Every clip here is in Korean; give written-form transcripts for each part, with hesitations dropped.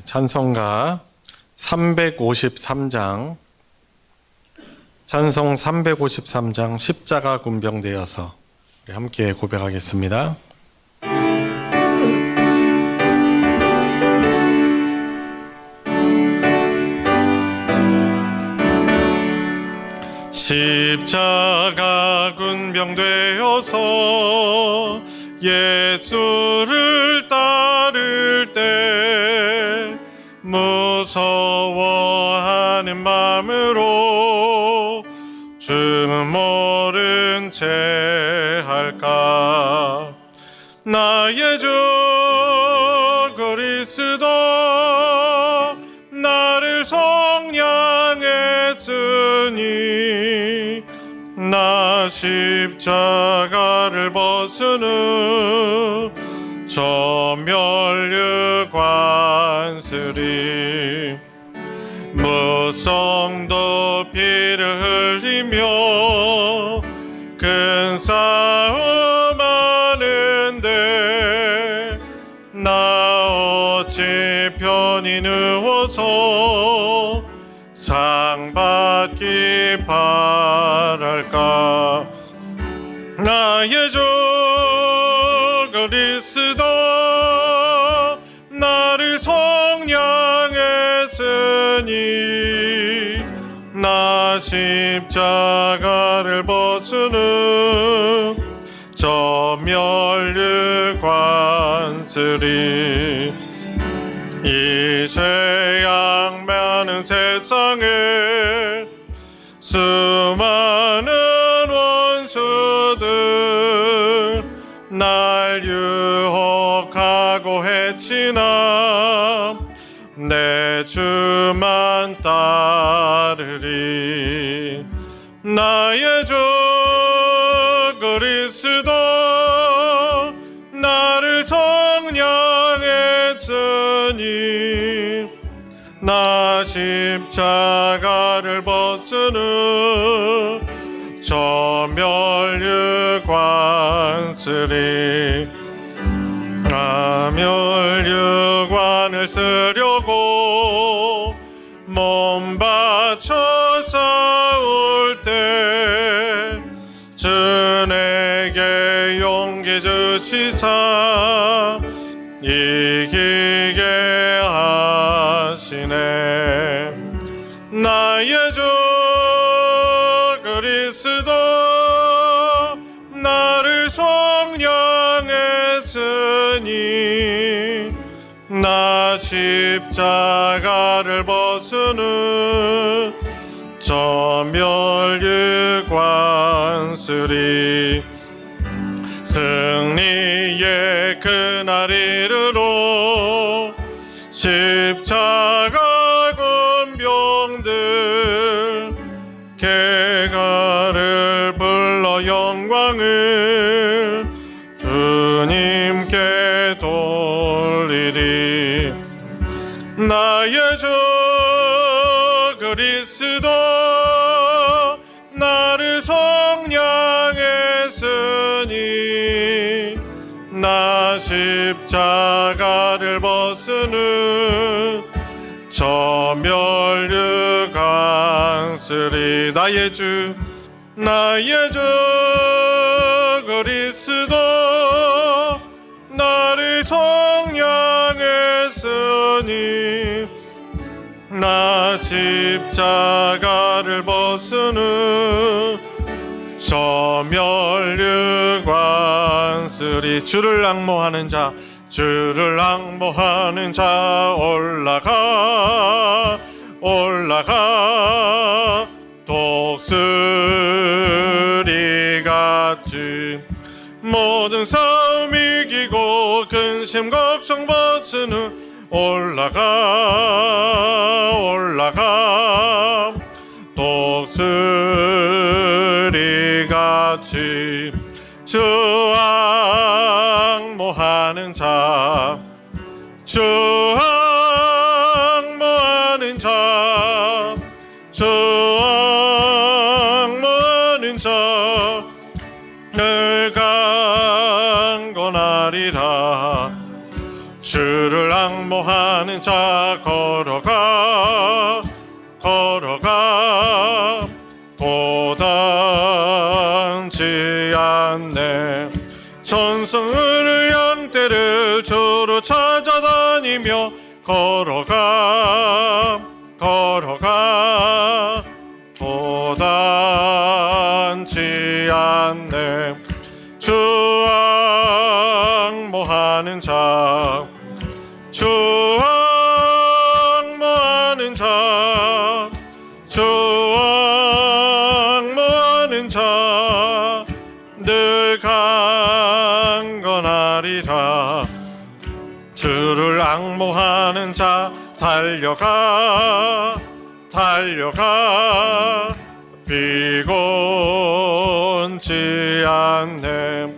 찬송가 353장, 찬송 353장 십자가 군병되어서 우리 함께 고백하겠습니다. 십자가 군병되어서 예수를 따를 때 무서워하는 마음으로 주 모른 채 할까. 나의 주 그리스도 나를 성량했으니 나 십자가를 벗은 후 저 멸류관슬이 무성도 피를 흘리며 큰 싸움 하는데 나 어찌 편히 누워서 상 받기 바랄까. 나의 주 그리스도 나를 성량했으니 나 십자가를 벗은 후 저 멸류관슬이 이 쇠약많은 세상에 수많은 원수들 날 유혹하고 해치나 내 주만 따르리. 나의 주 그리스도 나를 성량했으니 나 십자가를 벗은 후 저 멸류관슬이 멸류관을 쓰려고 몸 바쳐 싸울 때 주 내게 용기 주시사 이기게 하시네. 나의 주 그리스도 나를 성량했으니 나 십자가를 벗은 후 저 멸류관슬이 승리의 그날 이르러 십자가 군병들 개가를 불러 영광을 주님께 돌리리. 나의 주 그리스도 나를 성량했으니 나 십자가를 벗은 후 저 멸류관슬이 나의 주 그리스도 나를 성량했으니 나 십자가를 벗은 후 저 멸류관슬이 주를 앙모하는 자 올라가 독수리같이 모든 싸움 이기고 근심 걱정 벗은 후 올라가 독수리같이 주 앙모하는 자 늘 강건하리라. 주를 앙모하는 자 걸어가 걸어가 도단지 않네. 천성을 양떼를 주로 찾아다니며 걸어가 걸어가 도단지 않네. 주앙모하는 자 주앙모하는 자 주앙모하는 자 늘 강건하리라. 주를 앙모하는 자 달려가 달려가 비곤지 않네.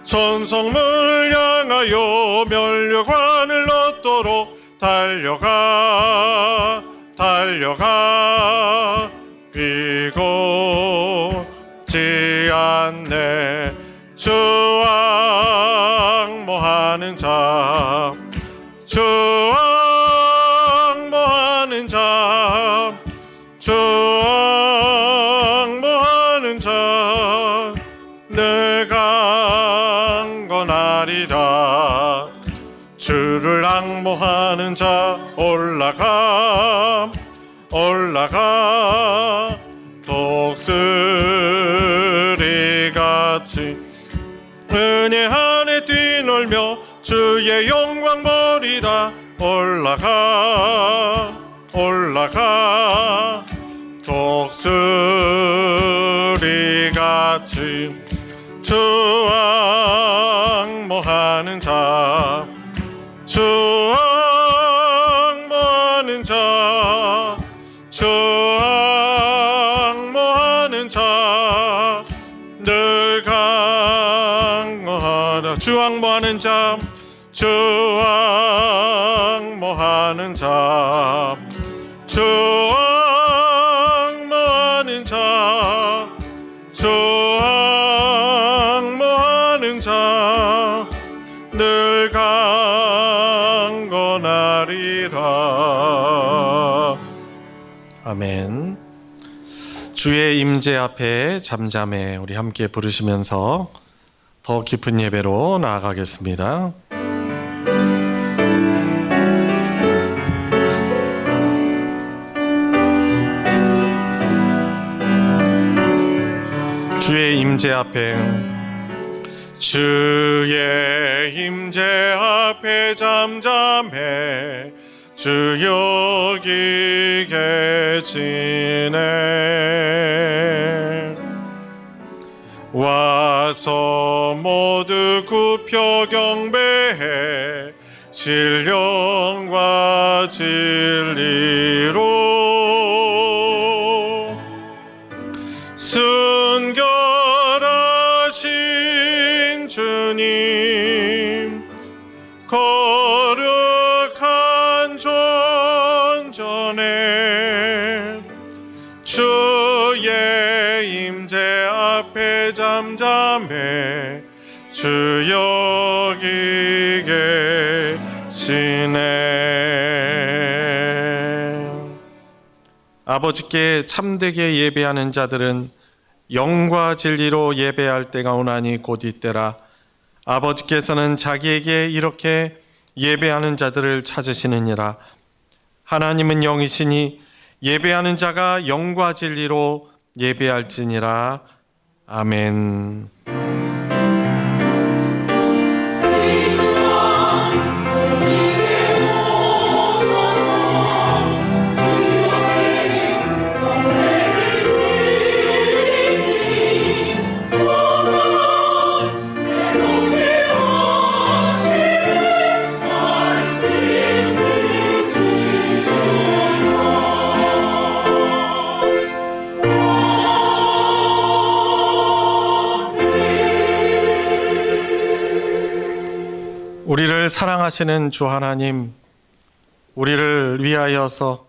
천성문을 향하여 면류관을 얻도록 달려가 달려가 비곤지 않네. 주앙모하는 자 주앙모하는 자 주앙모하는 자 늘 강건하리라. 주를 앙모하는 자 올라가 올라가 독수리같이 은혜 안에 뛰놀며 주의 영광 보리라. 올라가 올라가 독수리같이 주앙모하는 자 주앙모하는 자 주앙모하는 자 늘 강건하라. 주앙모하는 자 주앙모하는 자 주앙모하는 자 주앙모하는 자 늘 강건하리라. 아멘. 주의 임재 앞에 잠잠해 우리 함께 부르시면서 더 깊은 예배로 나아가겠습니다. 주의 임재 앞에 주의 임재 앞에 잠잠해 주 여기 계시네. 와서 모두 굽혀 경배해 신령과 진리로 순결하신 주님 거룩한 존전에 주의 임재 앞에 잠잠해 주 여기 계시네. 아버지께 참되게 예배하는 자들은 영과 진리로 예배할 때가 오나니 곧 이때라. 아버지께서는 자기에게 이렇게 예배하는 자들을 찾으시느니라. 하나님은 영이시니 예배하는 자가 영과 진리로 예배할지니라. 아멘. 우리를 사랑하시는 주 하나님, 우리를 위하여서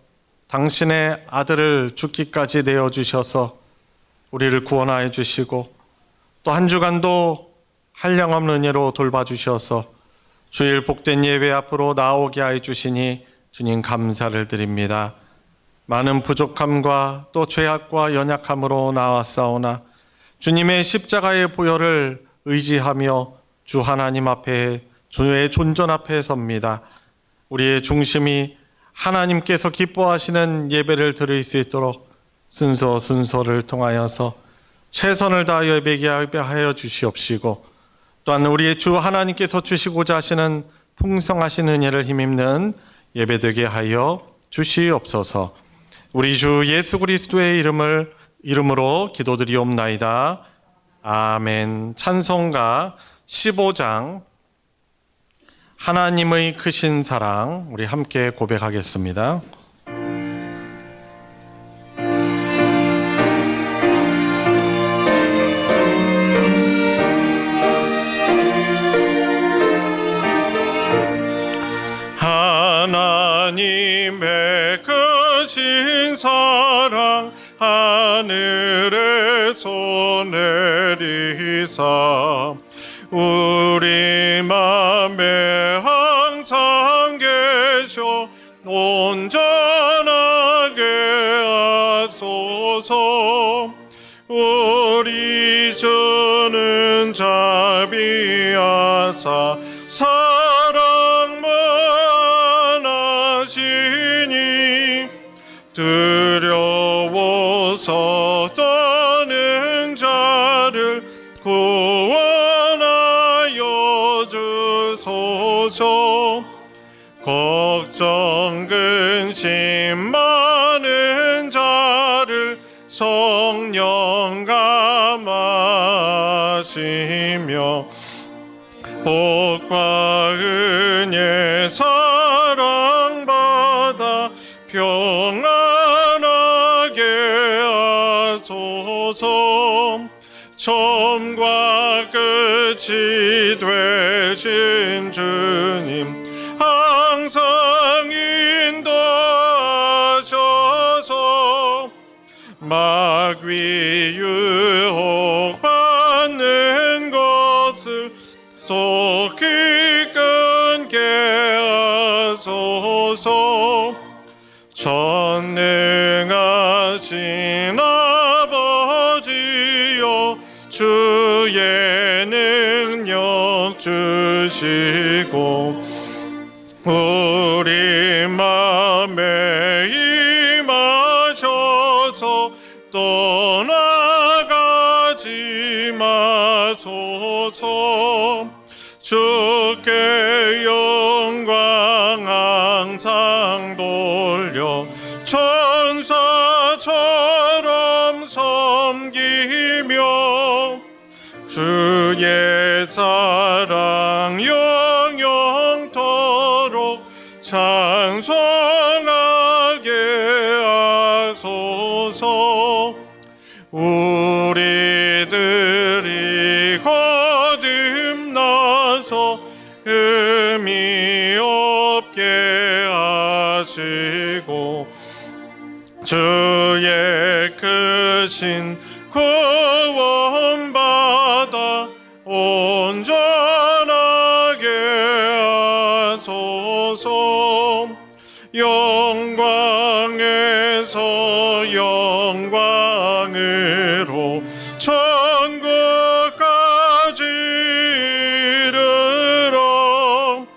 당신의 아들을 죽기까지 내어주셔서 우리를 구원하여 주시고 또 한 주간도 한량없는 은혜로 돌봐주셔서 주일 복된 예배 앞으로 나오게 하여 주시니 주님 감사를 드립니다. 많은 부족함과 또 죄악과 연약함으로 나왔사오나 주님의 십자가의 보혈을 의지하며 주 하나님 앞에 주의 존전 앞에 섭니다. 우리의 중심이 하나님께서 기뻐하시는 예배를 드릴 수 있도록 순서를 통하여서 최선을 다하여 예배하게 하여 주시옵시고, 또한 우리의 주 하나님께서 주시고자 하시는 풍성하신 은혜를 힘입는 예배되게 하여 주시옵소서. 우리 주 예수 그리스도의 이름으로 기도드리옵나이다. 아멘. 찬송가 15장 하나님의 크신 사랑, 우리 함께 고백하겠습니다. 하나님의 크신 사랑 하늘에서 내리사 우리 맘에 항상 계셔 온전하게 하소서. 우리 주는 자비하사 사랑 많으시니 두려워서 떠는 자를 구원하여 주소서. 걱정 근심 많은 자를 성령 감하시며 복과 은혜 사랑받아 평안하게 하소서. 처음과 끝이 되신 주님 항상 인도하셔서 마귀 유혹받는 것을 속히 끊게 하소서. 전능하신 아버지여 주의 능력 주시고 우리 맘에 임하셔서 떠나가지 마소서. 주께 영광 항상 돌려 천사처럼 섬기며 주의 사랑 영영토록 찬송하게 하소서. 우리들이 거듭나서 의미 없게 하시고 주의 크신 구원받아 온전하게 하소서. 영광에서 영광으로 천국까지 이르러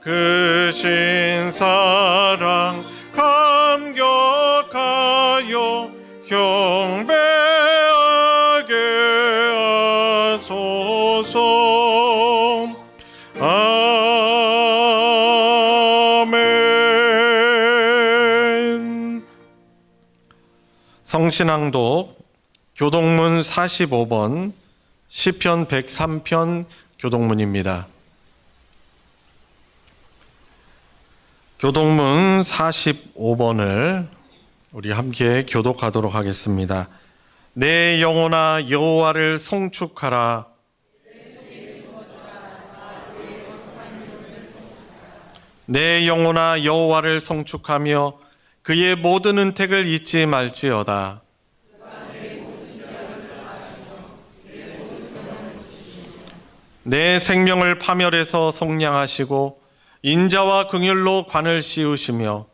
크신 사랑 감격하여 경배하게 하소서. 아멘. 성신앙독 교동문 45번 시편 103편 교동문입니다. 교동문 45번을 우리 함께 교독하도록 하겠습니다. 내 영혼아 여호와를 송축하라. 내 영혼아 여호와를 송축하며 그의 모든 은택을 잊지 말지어다. 내 생명을 파멸해서 속량하시고 인자와 긍휼로 관을 씌우시며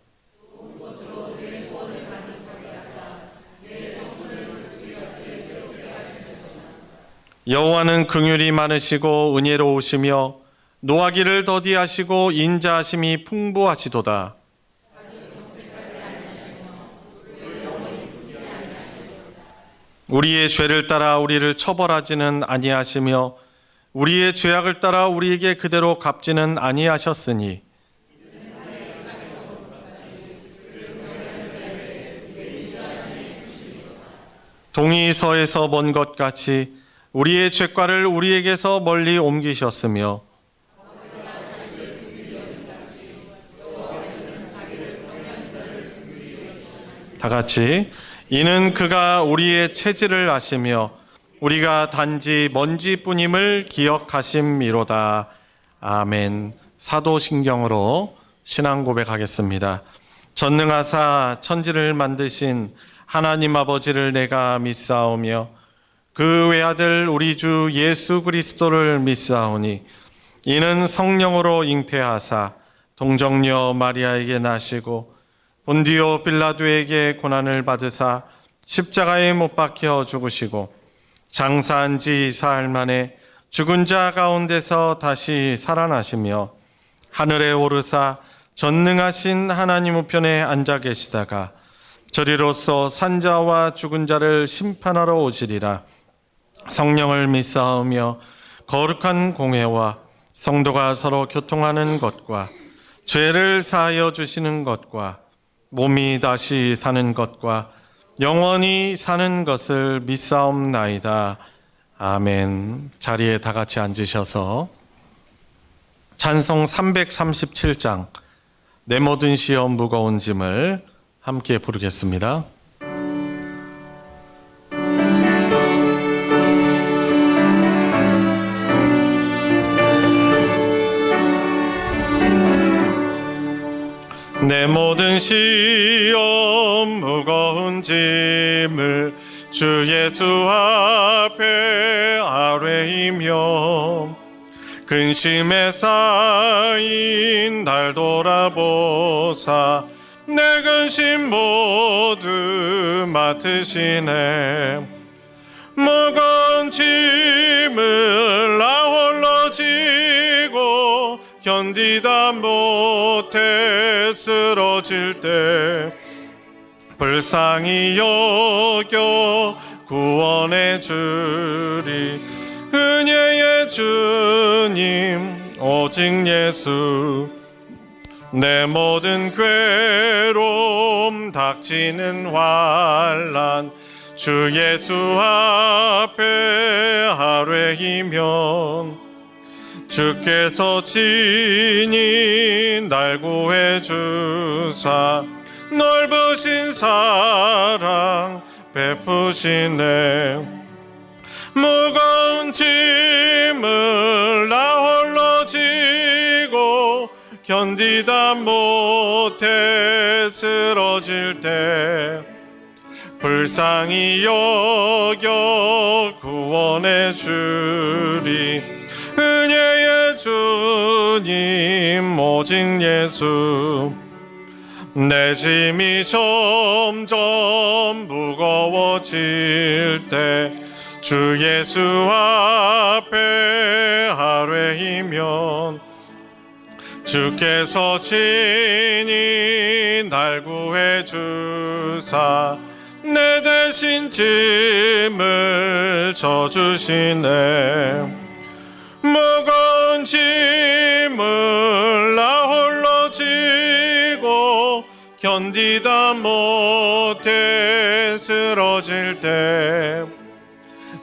여호와는 긍휼이 많으시고 은혜로우시며 노하기를 더디하시고 인자하심이 풍부하시도다. 우리의 죄를 따라 우리를 처벌하지는 아니하시며 우리의 죄악을 따라 우리에게 그대로 갚지는 아니하셨으니 동이 서에서 먼 것 같이 우리의 죄과를 우리에게서 멀리 옮기셨으며 다 같이 이는 그가 우리의 체질을 아시며 우리가 단지 먼지뿐임을 기억하심이로다. 아멘. 사도신경으로 신앙 고백하겠습니다. 전능하사 천지를 만드신 하나님 아버지를 내가 믿사오며 그 외아들 우리 주 예수 그리스도를 믿사오니 이는 성령으로 잉태하사 동정녀 마리아에게 나시고 본디오 빌라도에게 고난을 받으사 십자가에 못 박혀 죽으시고 장사한 지 사흘 만에 죽은 자 가운데서 다시 살아나시며 하늘에 오르사 전능하신 하나님 우편에 앉아 계시다가 저리로서 산자와 죽은 자를 심판하러 오시리라. 성령을 믿사오며 거룩한 공회와 성도가 서로 교통하는 것과 죄를 사하여 주시는 것과 몸이 다시 사는 것과 영원히 사는 것을 믿사옵나이다. 아멘. 자리에 다 같이 앉으셔서 찬송 337장 내 모든 시험 무거운 짐을 함께 부르겠습니다. 내 모든 시험 무거운 짐을 주 예수 앞에 아뢰이며 근심에 쌓인 날 돌아보사 내 근심 모두 맡으시네. 무거운 짐을 나 홀로 지고 견디다 못해 쓰러질 때 불쌍히 여겨 구원해 주리. 은혜의 주님 오직 예수. 내 모든 괴로움 닥치는 환난 주 예수 앞에 아뢰이면 주께서 친히 날 구해 주사 넓으신 사랑 베푸시네. 무거운 짐을 나 홀로 지고 견디다 못해 쓰러질 때 불쌍히 여겨 구원해 주리. 은혜의 주님 오직 예수. 내 짐이 점점 무거워질 때 주 예수 앞에 아뢰이면 주께서 친히 날 구해 주사 내 대신 짐을 져주시네. 무거운 짐을 나 홀로 지고 견디다 못해 쓰러질 때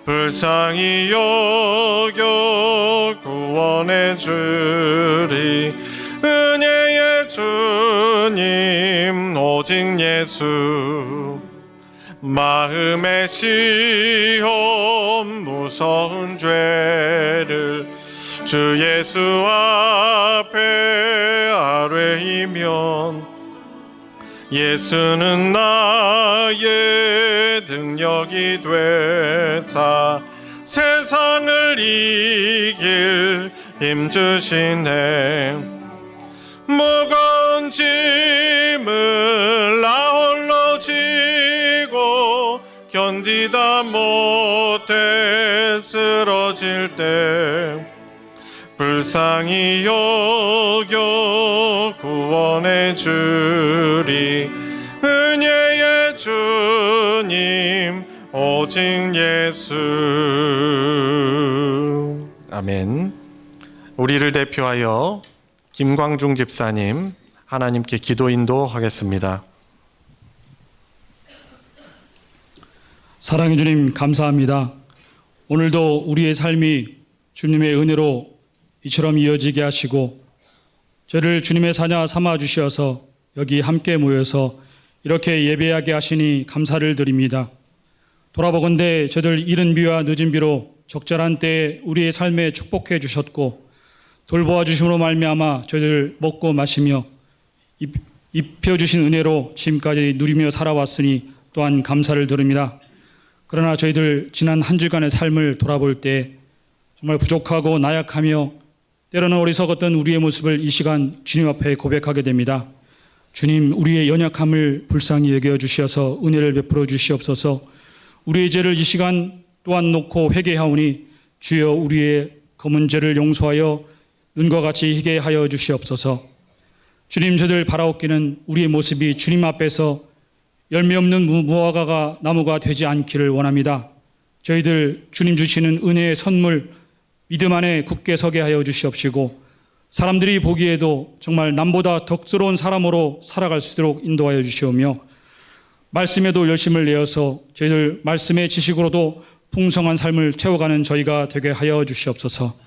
불쌍히 여겨 구원해 주리. 은혜의 주님 오직 예수. 마음의 시험 무서운 죄를 주 예수 앞에 아뢰이면 예수는 나의 능력이 되사 세상을 이길 힘 주시네. 무거운 짐을 나 홀로 지고 견디다 못해 쓰러질 때 불쌍히 여겨 구원해 주리. 은혜의 주님 오직 예수. 아멘. 우리를 대표하여 김광중 집사님 하나님께 기도 인도하겠습니다. 사랑의 주님, 감사합니다. 오늘도 우리의 삶이 주님의 은혜로 이처럼 이어지게 하시고 저를 주님의 사냐 삼아 주셔서 여기 함께 모여서 이렇게 예배하게 하시니 감사를 드립니다. 돌아보건대 저들 이른 비와 늦은 비로 적절한 때에 우리의 삶에 축복해 주셨고 돌보아 주심으로 말미암아 저희들 먹고 마시며 입혀주신 은혜로 지금까지 누리며 살아왔으니 또한 감사를 드립니다. 그러나 저희들 지난 한 주간의 삶을 돌아볼 때 정말 부족하고 나약하며 때로는 어리석었던 우리의 모습을 이 시간 주님 앞에 고백하게 됩니다. 주님, 우리의 연약함을 불쌍히 여겨주셔서 은혜를 베풀어 주시옵소서. 우리의 죄를 이 시간 또한 놓고 회개하오니 주여 우리의 검은 죄를 용서하여 눈과 같이 희게 하여 주시옵소서. 주님, 저들 바라옵기는 우리의 모습이 주님 앞에서 열매 없는 무화과 나무가 되지 않기를 원합니다. 저희들 주님 주시는 은혜의 선물 믿음 안에 굳게 서게 하여 주시옵시고 사람들이 보기에도 정말 남보다 덕스러운 사람으로 살아갈 수 있도록 인도하여 주시오며 말씀에도 열심을 내어서 저희들 말씀의 지식으로도 풍성한 삶을 채워가는 저희가 되게 하여 주시옵소서.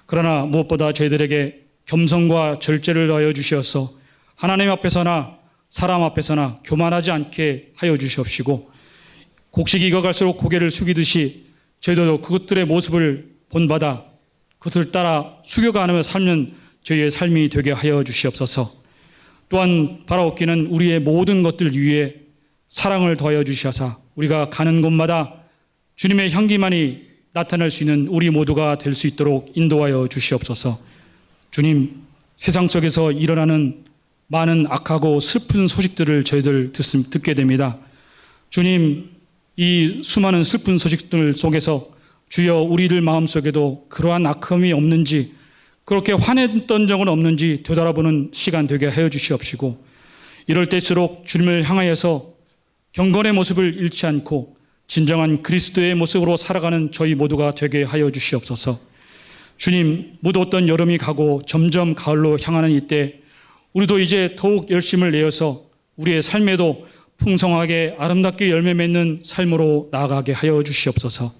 그러나 무엇보다 저희들에게 겸손과 절제를 더하여 주시어서 하나님 앞에서나 사람 앞에서나 교만하지 않게 하여 주시옵시고 곡식이 익어갈수록 고개를 숙이듯이 저희들도 그것들의 모습을 본받아 그것을 따라 숙여가며 살면 저희의 삶이 되게 하여 주시옵소서. 또한 바라옵기는 우리의 모든 것들 위에 사랑을 더하여 주시어서 우리가 가는 곳마다 주님의 향기만이 나타날 수 있는 우리 모두가 될 수 있도록 인도하여 주시옵소서. 주님, 세상 속에서 일어나는 많은 악하고 슬픈 소식들을 저희들 듣게 됩니다. 주님, 이 수많은 슬픈 소식들 속에서 주여 우리들 마음속에도 그러한 악함이 없는지 그렇게 화냈던 적은 없는지 되돌아보는 시간 되게 하여 주시옵시고 이럴 때일수록 주님을 향하여서 경건의 모습을 잃지 않고 진정한 그리스도의 모습으로 살아가는 저희 모두가 되게 하여 주시옵소서. 주님, 무더웠던 여름이 가고 점점 가을로 향하는 이때 우리도 이제 더욱 열심을 내어서 우리의 삶에도 풍성하게 아름답게 열매 맺는 삶으로 나아가게 하여 주시옵소서.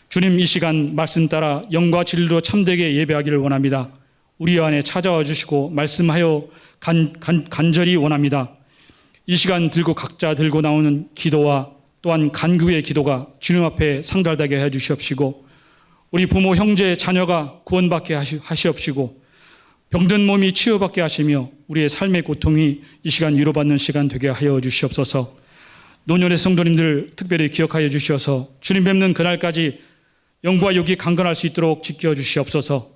주님, 이 시간 말씀 따라 영과 진리로 참되게 예배하기를 원합니다. 우리 안에 찾아와 주시고 말씀하여 간절히 원합니다. 이 시간 각자 들고 나오는 기도와 또한 간구의 기도가 주님 앞에 상달되게 해 주시옵시고 우리 부모, 형제, 자녀가 구원받게 하시옵시고 병든 몸이 치유받게 하시며 우리의 삶의 고통이 이 시간 위로받는 시간 되게 하여 주시옵소서. 노년의 성도님들 특별히 기억하여 주시어서 주님 뵙는 그날까지 영과 육이 강건할 수 있도록 지켜주시옵소서.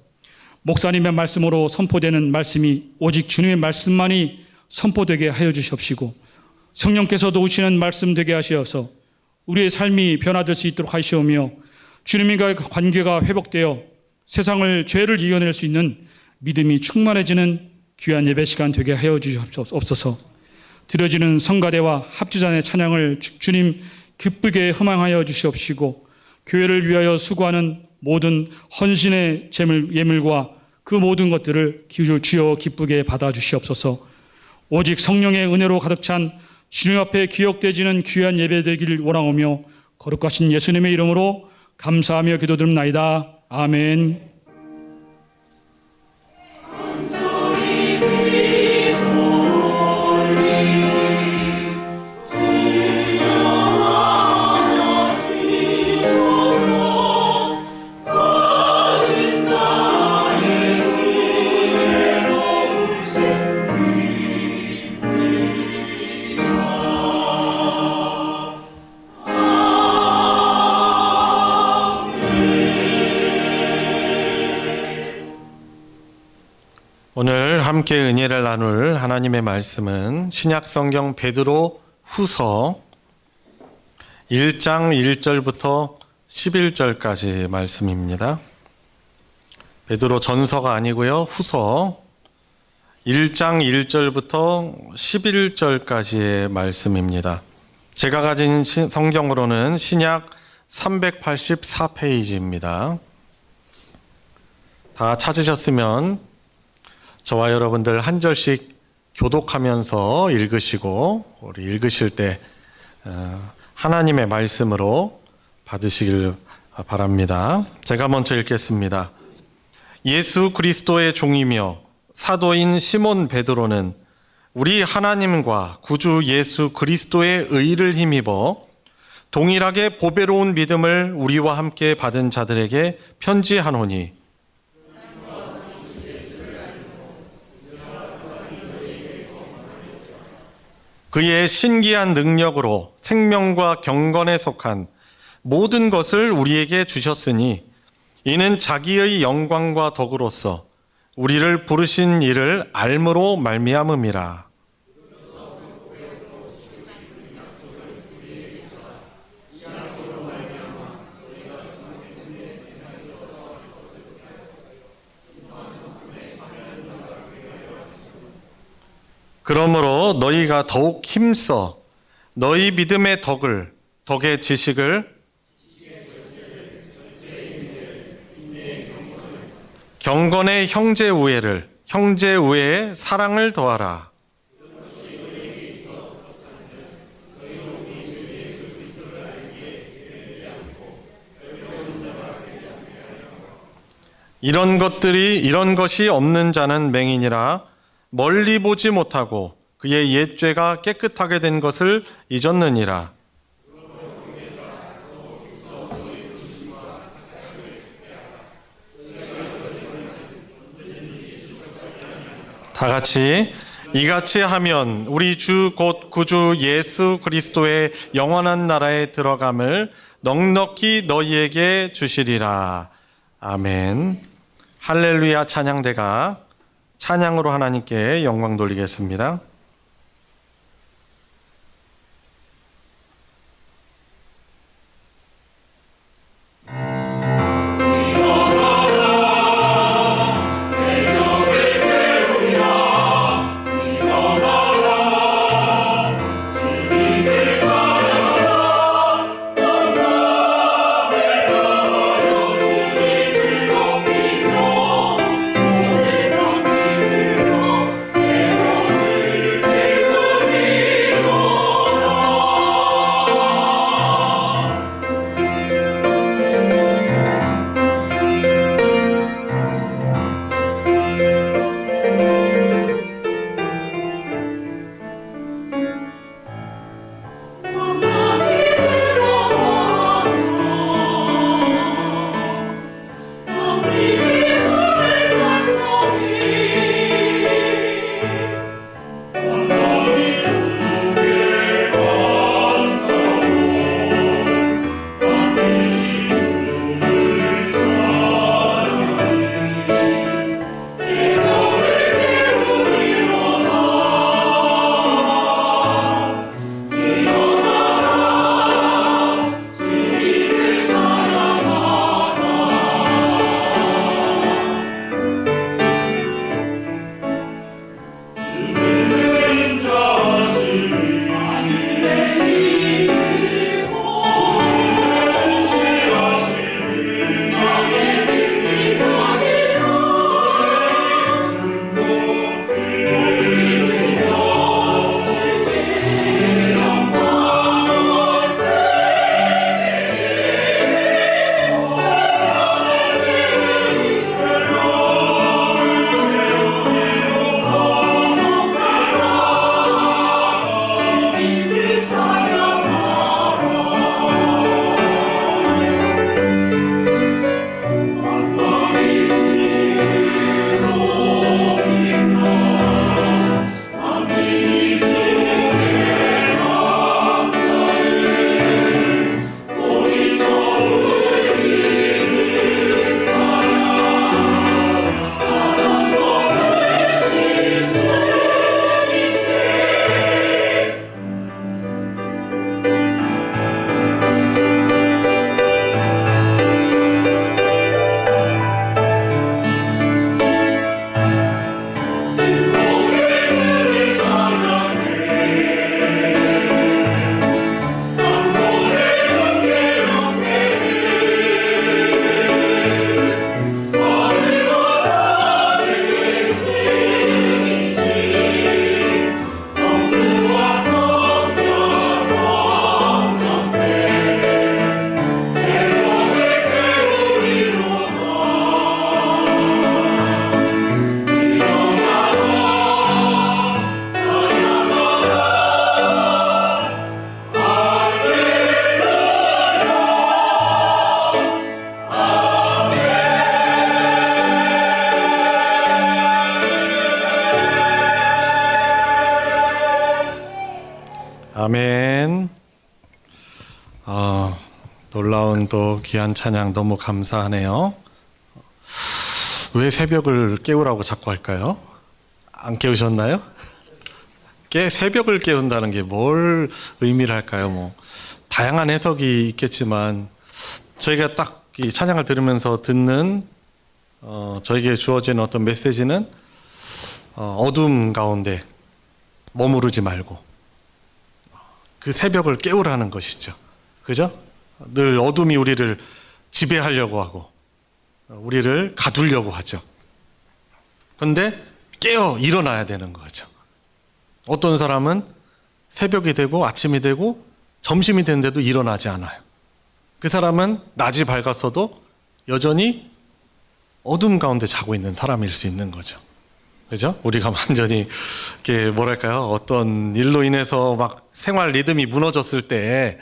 목사님의 말씀으로 선포되는 말씀이 오직 주님의 말씀만이 선포되게 하여 주시옵시고 성령께서도 오시는 말씀 되게 하시어서 우리의 삶이 변화될 수 있도록 하시오며 주님과의 관계가 회복되어 세상을 죄를 이겨낼 수 있는 믿음이 충만해지는 귀한 예배 시간 되게 하여 주시옵소서. 드려지는 성가대와 합주잔의 찬양을 주님 기쁘게 흠망하여 주시옵시고 교회를 위하여 수고하는 모든 헌신의 예물과 그 모든 것들을 주여 기쁘게 받아주시옵소서. 오직 성령의 은혜로 가득 찬 주님 앞에 기억되지는 귀한 예배 되기를 원하오며 거룩하신 예수님의 이름으로 감사하며 기도드립나이다. 아멘. 함께 은혜를 나눌 하나님의 말씀은 신약성경 베드로 후서 1장 1절부터 11절까지 말씀입니다. 베드로 전서가 아니고요. 후서 1장 1절부터 11절까지의 말씀입니다. 제가 가진 성경으로는 신약 384페이지입니다. 다 찾으셨으면 저와 여러분들 한 절씩 교독하면서 읽으시고 우리 읽으실 때 하나님의 말씀으로 받으시길 바랍니다. 제가 먼저 읽겠습니다. 예수 그리스도의 종이며 사도인 시몬 베드로는 우리 하나님과 구주 예수 그리스도의 의를 힘입어 동일하게 보배로운 믿음을 우리와 함께 받은 자들에게 편지하노니 그의 신기한 능력으로 생명과 경건에 속한 모든 것을 우리에게 주셨으니 이는 자기의 영광과 덕으로서 우리를 부르신 이를 알므로 말미암음이라. 그러므로 너희가 더욱 힘써 너희 믿음의 덕의 지식을 경건의 형제 우애를 형제 우애의 사랑을 더하라. 이런 것이 없는 자는 맹인이라 멀리 보지 못하고 그의 옛죄가 깨끗하게 된 것을 잊었느니라. 다 같이 이같이 하면 우리 주 곧 구주 예수 그리스도의 영원한 나라에 들어감을 넉넉히 너희에게 주시리라. 아멘. 할렐루야 찬양대가 찬양으로 하나님께 영광 돌리겠습니다. 아멘. 놀라운 또 귀한 찬양 너무 감사하네요. 왜 새벽을 깨우라고 자꾸 할까요? 안 깨우셨나요? 새벽을 깨운다는 게 뭘 의미를 할까요? 뭐 다양한 해석이 있겠지만 저희가 딱 이 찬양을 들으면서 듣는 저에게 주어지는 어떤 메시지는 어둠 가운데 머무르지 말고 그 새벽을 깨우라는 것이죠. 그죠? 늘 어둠이 우리를 지배하려고 하고 우리를 가두려고 하죠. 그런데 깨어 일어나야 되는 거죠. 어떤 사람은 새벽이 되고 아침이 되고 점심이 됐는데도 일어나지 않아요. 그 사람은 낮이 밝았어도 여전히 어둠 가운데 자고 있는 사람일 수 있는 거죠. 그죠? 우리가 완전히 이렇게 뭐랄까요? 어떤 일로 인해서 막 생활 리듬이 무너졌을 때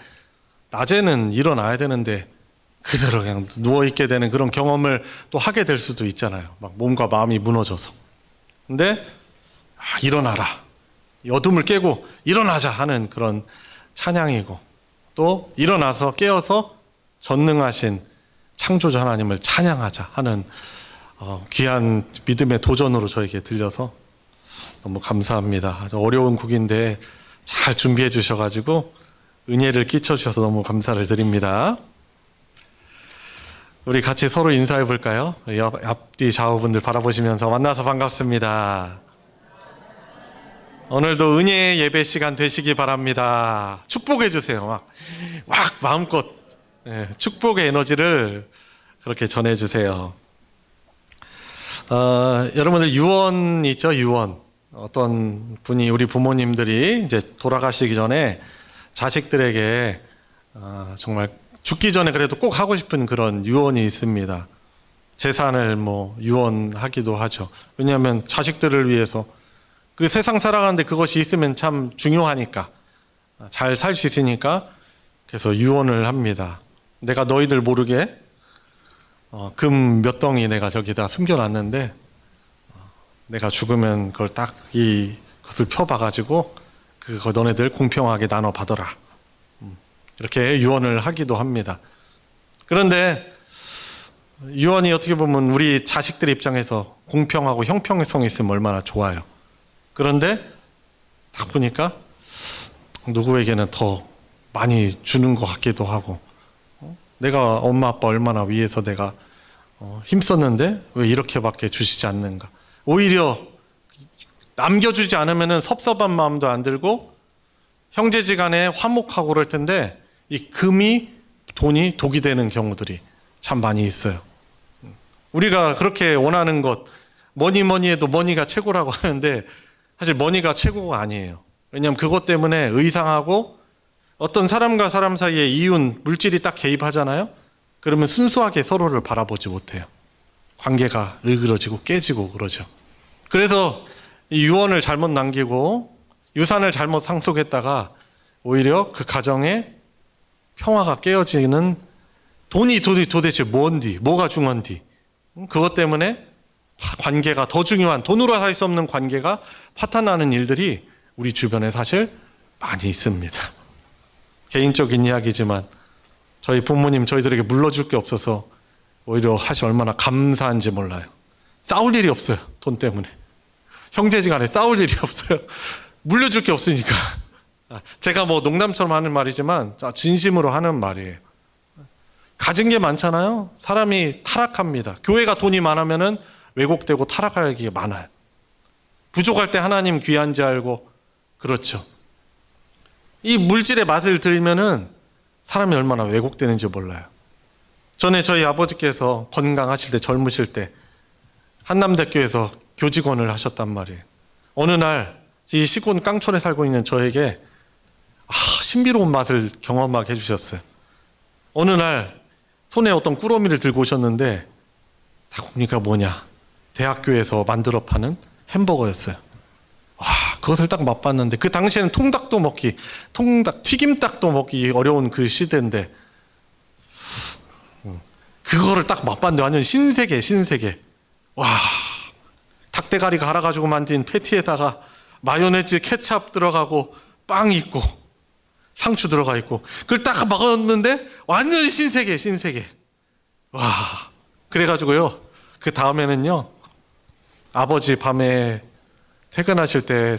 낮에는 일어나야 되는데 그대로 그냥 누워있게 되는 그런 경험을 또 하게 될 수도 있잖아요. 막 몸과 마음이 무너져서. 근데 일어나라. 이 어둠을 깨고 일어나자 하는 그런 찬양이고 또 일어나서 깨어서 전능하신 창조자 하나님을 찬양하자 하는 귀한 믿음의 도전으로 저에게 들려서 너무 감사합니다. 아주 어려운 곡인데 잘 준비해 주셔가지고 은혜를 끼쳐 주셔서 너무 감사를 드립니다. 우리 같이 서로 인사해 볼까요? 앞뒤 좌우분들 바라보시면서 만나서 반갑습니다. 오늘도 은혜의 예배 시간 되시기 바랍니다. 축복해 주세요. 막 마음껏 축복의 에너지를 그렇게 전해 주세요. 여러분들 유언 있죠? 유언. 어떤 분이 우리 부모님들이 이제 돌아가시기 전에 자식들에게 정말 죽기 전에 그래도 꼭 하고 싶은 그런 유언이 있습니다. 재산을 뭐 유언하기도 하죠. 왜냐하면 자식들을 위해서 그 세상 살아가는데 그것이 있으면 참 중요하니까 잘 살 수 있으니까 그래서 유언을 합니다. 내가 너희들 모르게 금 몇 덩이 내가 저기다 숨겨놨는데 내가 죽으면 그걸 딱 이것을 펴봐가지고 그거 너네들 공평하게 나눠 받아라. 이렇게 유언을 하기도 합니다. 그런데 유언이 어떻게 보면 우리 자식들 입장에서 공평하고 형평성이 있으면 얼마나 좋아요. 그런데 딱 보니까 누구에게는 더 많이 주는 것 같기도 하고 내가 엄마 아빠 얼마나 위해서 내가 힘썼는데 왜 이렇게밖에 주시지 않는가. 오히려 남겨주지 않으면 섭섭한 마음도 안 들고 형제지간에 화목하고 그럴 텐데 이 금이 돈이 독이 되는 경우들이 참 많이 있어요. 우리가 그렇게 원하는 것 뭐니 해도 머니가 최고라고 하는데 사실 머니가 최고가 아니에요. 왜냐하면 그것 때문에 의상하고 어떤 사람과 사람 사이에 이윤, 물질이 딱 개입하잖아요. 그러면 순수하게 서로를 바라보지 못해요. 관계가 일그러지고 깨지고 그러죠. 그래서 이 유언을 잘못 남기고 유산을 잘못 상속했다가 오히려 그 가정에 평화가 깨어지는 돈이 도대체 뭔디, 뭐가 중요한디. 그것 때문에 관계가 더 중요한 돈으로 살 수 없는 관계가 파탄나는 일들이 우리 주변에 사실 많이 있습니다. 개인적인 이야기지만 저희 부모님 저희들에게 물러줄 게 없어서 오히려 사실 얼마나 감사한지 몰라요. 싸울 일이 없어요. 돈 때문에. 형제지간에 싸울 일이 없어요. 물려줄 게 없으니까. 제가 뭐 농담처럼 하는 말이지만 진심으로 하는 말이에요. 가진 게 많잖아요. 사람이 타락합니다. 교회가 돈이 많으면은 왜곡되고 타락할 게 많아요. 부족할 때 하나님 귀한지 알고 그렇죠. 이 물질의 맛을 들으면은 사람이 얼마나 왜곡되는지 몰라요. 전에 저희 아버지께서 건강하실 때 젊으실 때 한남대교에서 교직원을 하셨단 말이에요. 어느 날 이 시골 깡촌에 살고 있는 저에게 신비로운 맛을 경험하게 해주셨어요. 어느 날 손에 어떤 꾸러미를 들고 오셨는데 딱 보니까 뭐냐, 대학교에서 만들어 파는 햄버거였어요. 와, 그것을 딱 맛봤는데 그 당시에는 튀김닭도 먹기 어려운 그 시대인데 그거를 딱 맛봤는데 완전 신세계. 와, 닭대가리 갈아가지고 만든 패티에다가 마요네즈, 케찹 들어가고 빵 있고 상추 들어가 있고 그걸 딱 먹었는데 완전 신세계. 와, 그래가지고요 그 다음에는요 아버지 밤에 퇴근하실 때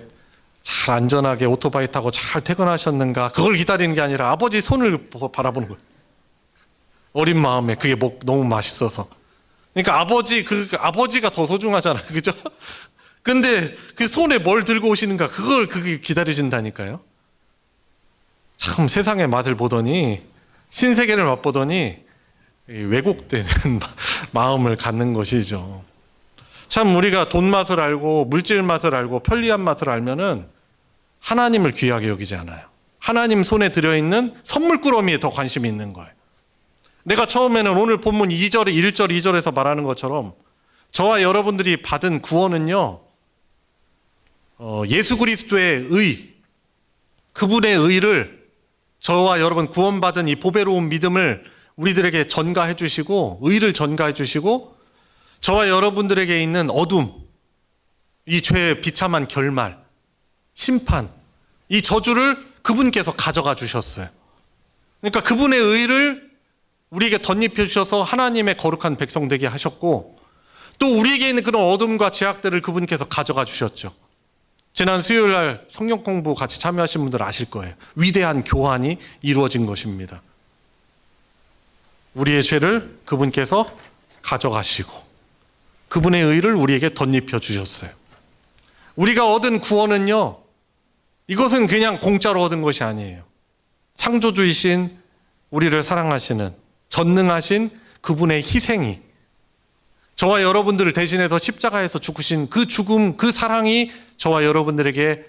잘 안전하게 오토바이 타고 잘 퇴근하셨는가 그걸 기다리는 게 아니라 아버지 손을 바라보는 거예요. 어린 마음에 그게 너무 맛있어서. 그러니까 아버지가 더 소중하잖아요, 그죠? 근데 그 손에 뭘 들고 오시는가 그게 기다리신다니까요. 참 세상의 맛을 보더니 신세계를 맛보더니 왜곡되는 마음을 갖는 것이죠. 참 우리가 돈 맛을 알고 물질 맛을 알고 편리한 맛을 알면은 하나님을 귀하게 여기지 않아요. 하나님 손에 들어있는 선물꾸러미에 더 관심이 있는 거예요. 내가 처음에는 오늘 본문 2절, 1절, 2절에서 말하는 것처럼 저와 여러분들이 받은 구원은요 예수 그리스도의 의, 그분의 의를 저와 여러분 구원받은 이 보배로운 믿음을 우리들에게 전가해 주시고 의를 전가해 주시고 저와 여러분들에게 있는 어둠, 이 죄의 비참한 결말, 심판, 이 저주를 그분께서 가져가 주셨어요. 그러니까 그분의 의를 우리에게 덧입혀 주셔서 하나님의 거룩한 백성 되게 하셨고 또 우리에게 있는 그런 어둠과 죄악들을 그분께서 가져가 주셨죠. 지난 수요일 날 성경 공부 같이 참여하신 분들 아실 거예요. 위대한 교환이 이루어진 것입니다. 우리의 죄를 그분께서 가져가시고 그분의 의를 우리에게 덧입혀 주셨어요. 우리가 얻은 구원은요 이것은 그냥 공짜로 얻은 것이 아니에요. 창조주이신 우리를 사랑하시는 전능하신 그분의 희생이 저와 여러분들을 대신해서 십자가에서 죽으신 그 죽음, 그 사랑이 저와 여러분들에게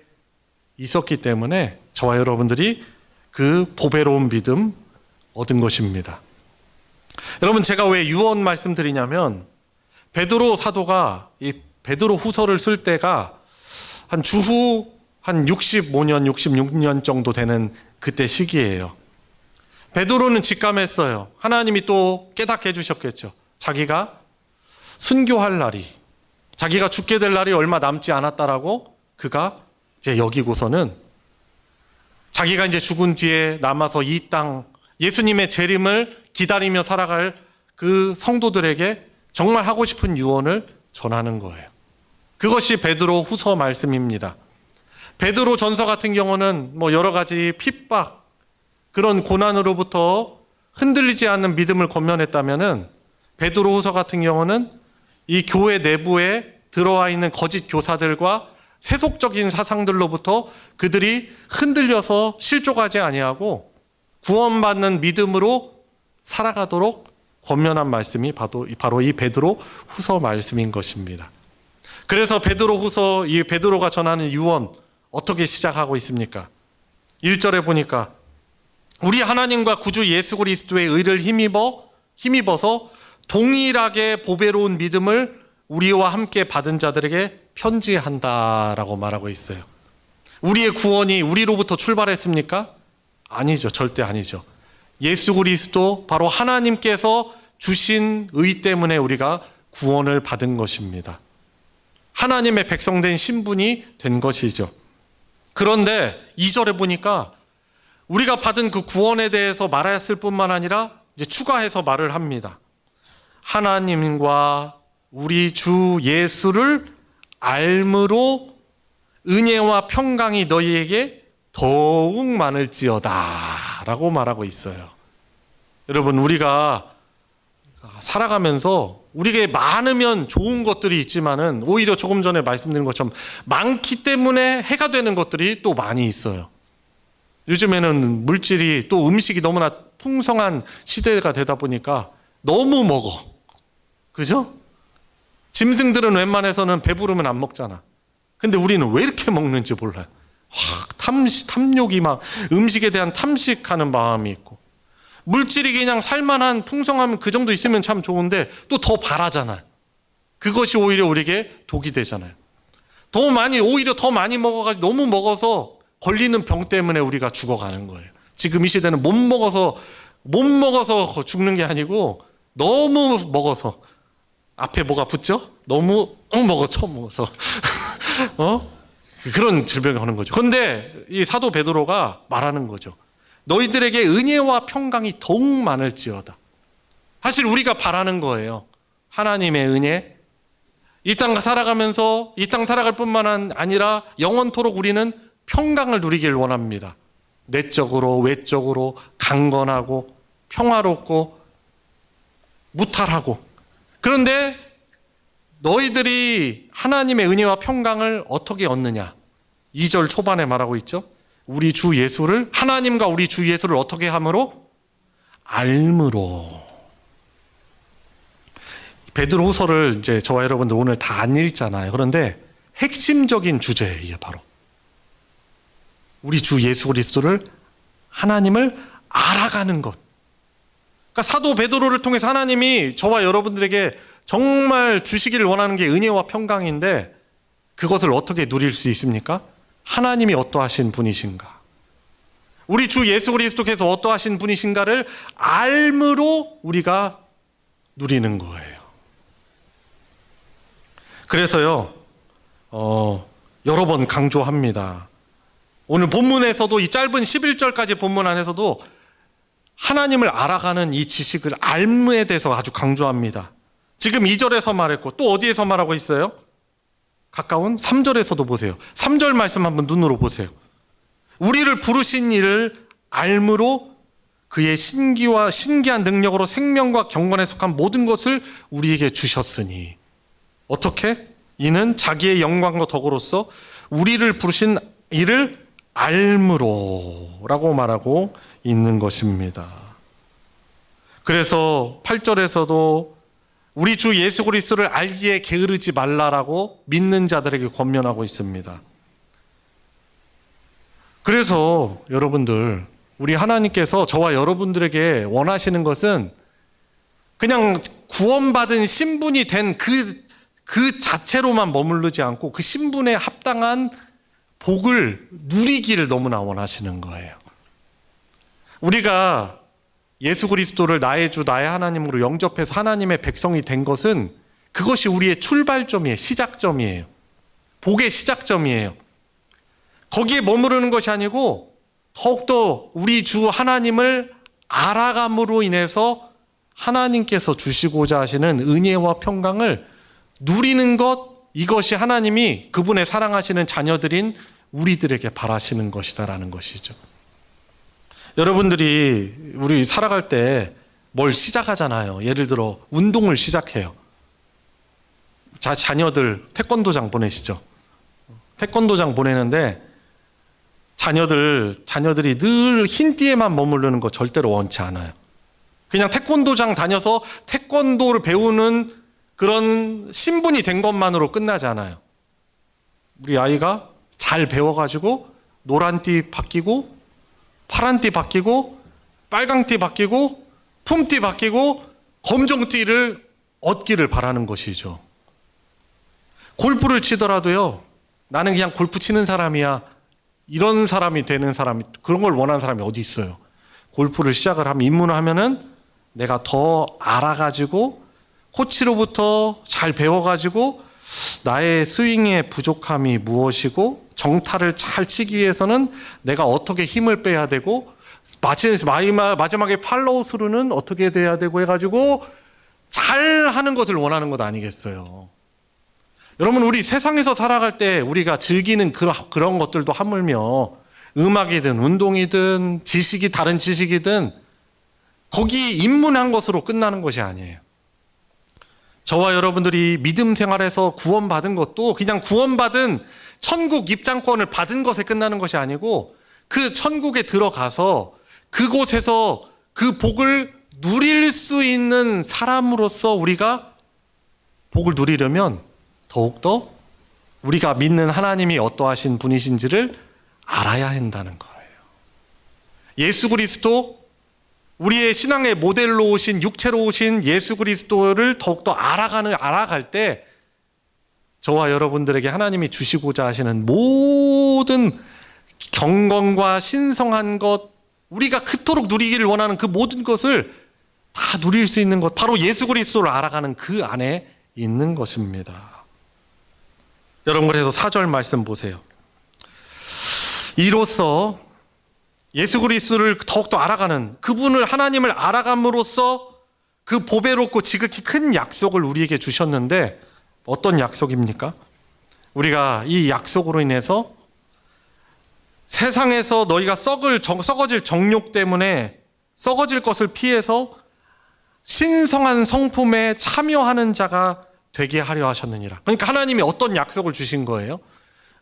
있었기 때문에 저와 여러분들이 그 보배로운 믿음 얻은 것입니다. 여러분 제가 왜 유언 말씀드리냐면 베드로 사도가 이 베드로 후서를 쓸 때가 한 주후 한 65년, 66년 정도 되는 그때 시기예요. 베드로는 직감했어요. 하나님이 또 깨닫게 해주셨겠죠. 자기가 순교할 날이, 자기가 죽게 될 날이 얼마 남지 않았다라고 그가 이제 여기고서는 자기가 이제 죽은 뒤에 남아서 이 땅, 예수님의 재림을 기다리며 살아갈 그 성도들에게 정말 하고 싶은 유언을 전하는 거예요. 그것이 베드로 후서 말씀입니다. 베드로 전서 같은 경우는 여러 가지 핍박, 그런 고난으로부터 흔들리지 않는 믿음을 권면했다면은 베드로 후서 같은 경우는 이 교회 내부에 들어와 있는 거짓 교사들과 세속적인 사상들로부터 그들이 흔들려서 실족하지 아니하고 구원받는 믿음으로 살아가도록 권면한 말씀이 바로 이 베드로 후서 말씀인 것입니다. 그래서 베드로 후서, 이 베드로가 전하는 유언 어떻게 시작하고 있습니까? 1절에 보니까 우리 하나님과 구주 예수 그리스도의 의를 힘입어서 동일하게 보배로운 믿음을 우리와 함께 받은 자들에게 편지한다라고 말하고 있어요. 우리의 구원이 우리로부터 출발했습니까? 아니죠. 절대 아니죠. 예수 그리스도 바로 하나님께서 주신 의 때문에 우리가 구원을 받은 것입니다. 하나님의 백성된 신분이 된 것이죠. 그런데 2절에 보니까 우리가 받은 그 구원에 대해서 말했을 뿐만 아니라 이제 추가해서 말을 합니다. 하나님과 우리 주 예수를 알므로 은혜와 평강이 너희에게 더욱 많을지어다 라고 말하고 있어요. 여러분 우리가 살아가면서 우리에게 많으면 좋은 것들이 있지만은 오히려 조금 전에 말씀드린 것처럼 많기 때문에 해가 되는 것들이 또 많이 있어요. 요즘에는 물질이 또 음식이 너무나 풍성한 시대가 되다 보니까 너무 먹어. 그죠? 짐승들은 웬만해서는 배부르면 안 먹잖아. 근데 우리는 왜 이렇게 먹는지 몰라요. 탐욕이 막 음식에 대한 탐식하는 마음이 있고 물질이 그냥 살만한 풍성하면 그 정도 있으면 참 좋은데 또 더 바라잖아요. 그것이 오히려 우리에게 독이 되잖아요. 오히려 더 많이 먹어가지고 너무 먹어서 걸리는 병 때문에 우리가 죽어가는 거예요. 지금 이 시대는 못 먹어서 죽는 게 아니고 너무 먹어서 앞에 뭐가 붙죠? 너무 처음 먹어서 그런 질병이 오는 거죠. 그런데 이 사도 베드로가 말하는 거죠. 너희들에게 은혜와 평강이 더욱 많을지어다. 사실 우리가 바라는 거예요. 하나님의 은혜. 이 땅 살아가면서 이 땅 살아갈 뿐만 아니라 영원토록 우리는 평강을 누리길 원합니다. 내적으로 외적으로 강건하고 평화롭고 무탈하고. 그런데 너희들이 하나님의 은혜와 평강을 어떻게 얻느냐? 2절 초반에 말하고 있죠. 우리 주 예수를, 하나님과 우리 주 예수를 어떻게 함으로? 알므로. 베드로후서를 이제 저와 여러분들 오늘 다 안 읽잖아요. 그런데 핵심적인 주제예요. 이게 바로 우리 주 예수 그리스도를, 하나님을 알아가는 것. 그러니까 사도 베드로를 통해서 하나님이 저와 여러분들에게 정말 주시기를 원하는 게 은혜와 평강인데, 그것을 어떻게 누릴 수 있습니까? 하나님이 어떠하신 분이신가, 우리 주 예수 그리스도께서 어떠하신 분이신가를 알므로 우리가 누리는 거예요. 그래서요, 여러 번 강조합니다. 오늘 본문에서도, 이 짧은 11절까지 본문 안에서도 하나님을 알아가는 이 지식을, 알므에 대해서 아주 강조합니다. 지금 2절에서 말했고 또 어디에서 말하고 있어요? 가까운 3절에서도 보세요. 3절 말씀 한번 눈으로 보세요. 우리를 부르신 이를 알므로 그의 신기한 능력으로 생명과 경건에 속한 모든 것을 우리에게 주셨으니. 어떻게? 이는 자기의 영광과 덕으로서 우리를 부르신 이를 알므로 라고 말하고 있는 것입니다. 그래서 8절에서도 우리 주 예수 그리스도를 알기에 게으르지 말라라고 믿는 자들에게 권면하고 있습니다. 그래서 여러분들, 우리 하나님께서 저와 여러분들에게 원하시는 것은 그냥 구원받은 신분이 된 그 자체로만 머무르지 않고 그 신분에 합당한 복을 누리기를 너무나 원하시는 거예요. 우리가 예수 그리스도를 나의 주, 나의 하나님으로 영접해서 하나님의 백성이 된 것은 그것이 우리의 출발점이에요. 시작점이에요. 복의 시작점이에요. 거기에 머무르는 것이 아니고 더욱더 우리 주 하나님을 알아감으로 인해서 하나님께서 주시고자 하시는 은혜와 평강을 누리는 것, 이것이 하나님이 그분의 사랑하시는 자녀들인 우리들에게 바라시는 것이다라는 것이죠. 여러분들이 우리 살아갈 때 뭘 시작하잖아요. 예를 들어 운동을 시작해요. 자녀들 태권도장 보내시죠. 태권도장 보내는데 자녀들이 늘 흰띠에만 머무르는 거 절대로 원치 않아요. 그냥 태권도장 다녀서 태권도를 배우는 그런 신분이 된 것만으로 끝나지 않아요. 우리 아이가 잘 배워가지고 노란띠 바뀌고 파란띠 바뀌고 빨강띠 바뀌고 품띠 바뀌고 검정띠를 얻기를 바라는 것이죠. 골프를 치더라도요, 나는 그냥 골프 치는 사람이야, 이런 사람이 되는 사람이, 그런 걸 원하는 사람이 어디 있어요. 골프를 시작을 하면, 입문을 하면은 내가 더 알아가지고 코치로부터 잘 배워가지고 나의 스윙의 부족함이 무엇이고 정타를 잘 치기 위해서는 내가 어떻게 힘을 빼야 되고 마지막에 팔로우 스루는 어떻게 돼야 되고 해가지고 잘 하는 것을 원하는 것 아니겠어요. 여러분, 우리 세상에서 살아갈 때 우리가 즐기는 그런 것들도 하물며 음악이든 운동이든 지식이, 다른 지식이든 거기 입문한 것으로 끝나는 것이 아니에요. 저와 여러분들이 믿음 생활에서 구원받은 것도 그냥 구원받은 천국 입장권을 받은 것에 끝나는 것이 아니고 그 천국에 들어가서 그곳에서 그 복을 누릴 수 있는 사람으로서 우리가 복을 누리려면 더욱더 우리가 믿는 하나님이 어떠하신 분이신지를 알아야 한다는 거예요. 예수 그리스도, 우리의 신앙의 모델로 오신, 육체로 오신 예수 그리스도를 더욱더 알아갈 때 저와 여러분들에게 하나님이 주시고자 하시는 모든 경건과 신성한 것, 우리가 그토록 누리기를 원하는 그 모든 것을 다 누릴 수 있는 것, 바로 예수 그리스도를 알아가는 그 안에 있는 것입니다. 여러분, 그래서 4절 말씀 보세요. 이로써 예수 그리스도를 더욱더 알아가는, 그분을, 하나님을 알아감으로써 그 보배롭고 지극히 큰 약속을 우리에게 주셨는데, 어떤 약속입니까? 우리가 이 약속으로 인해서 세상에서 너희가 썩어질 정욕 때문에 썩어질 것을 피해서 신성한 성품에 참여하는 자가 되게 하려 하셨느니라. 그러니까 하나님이 어떤 약속을 주신 거예요?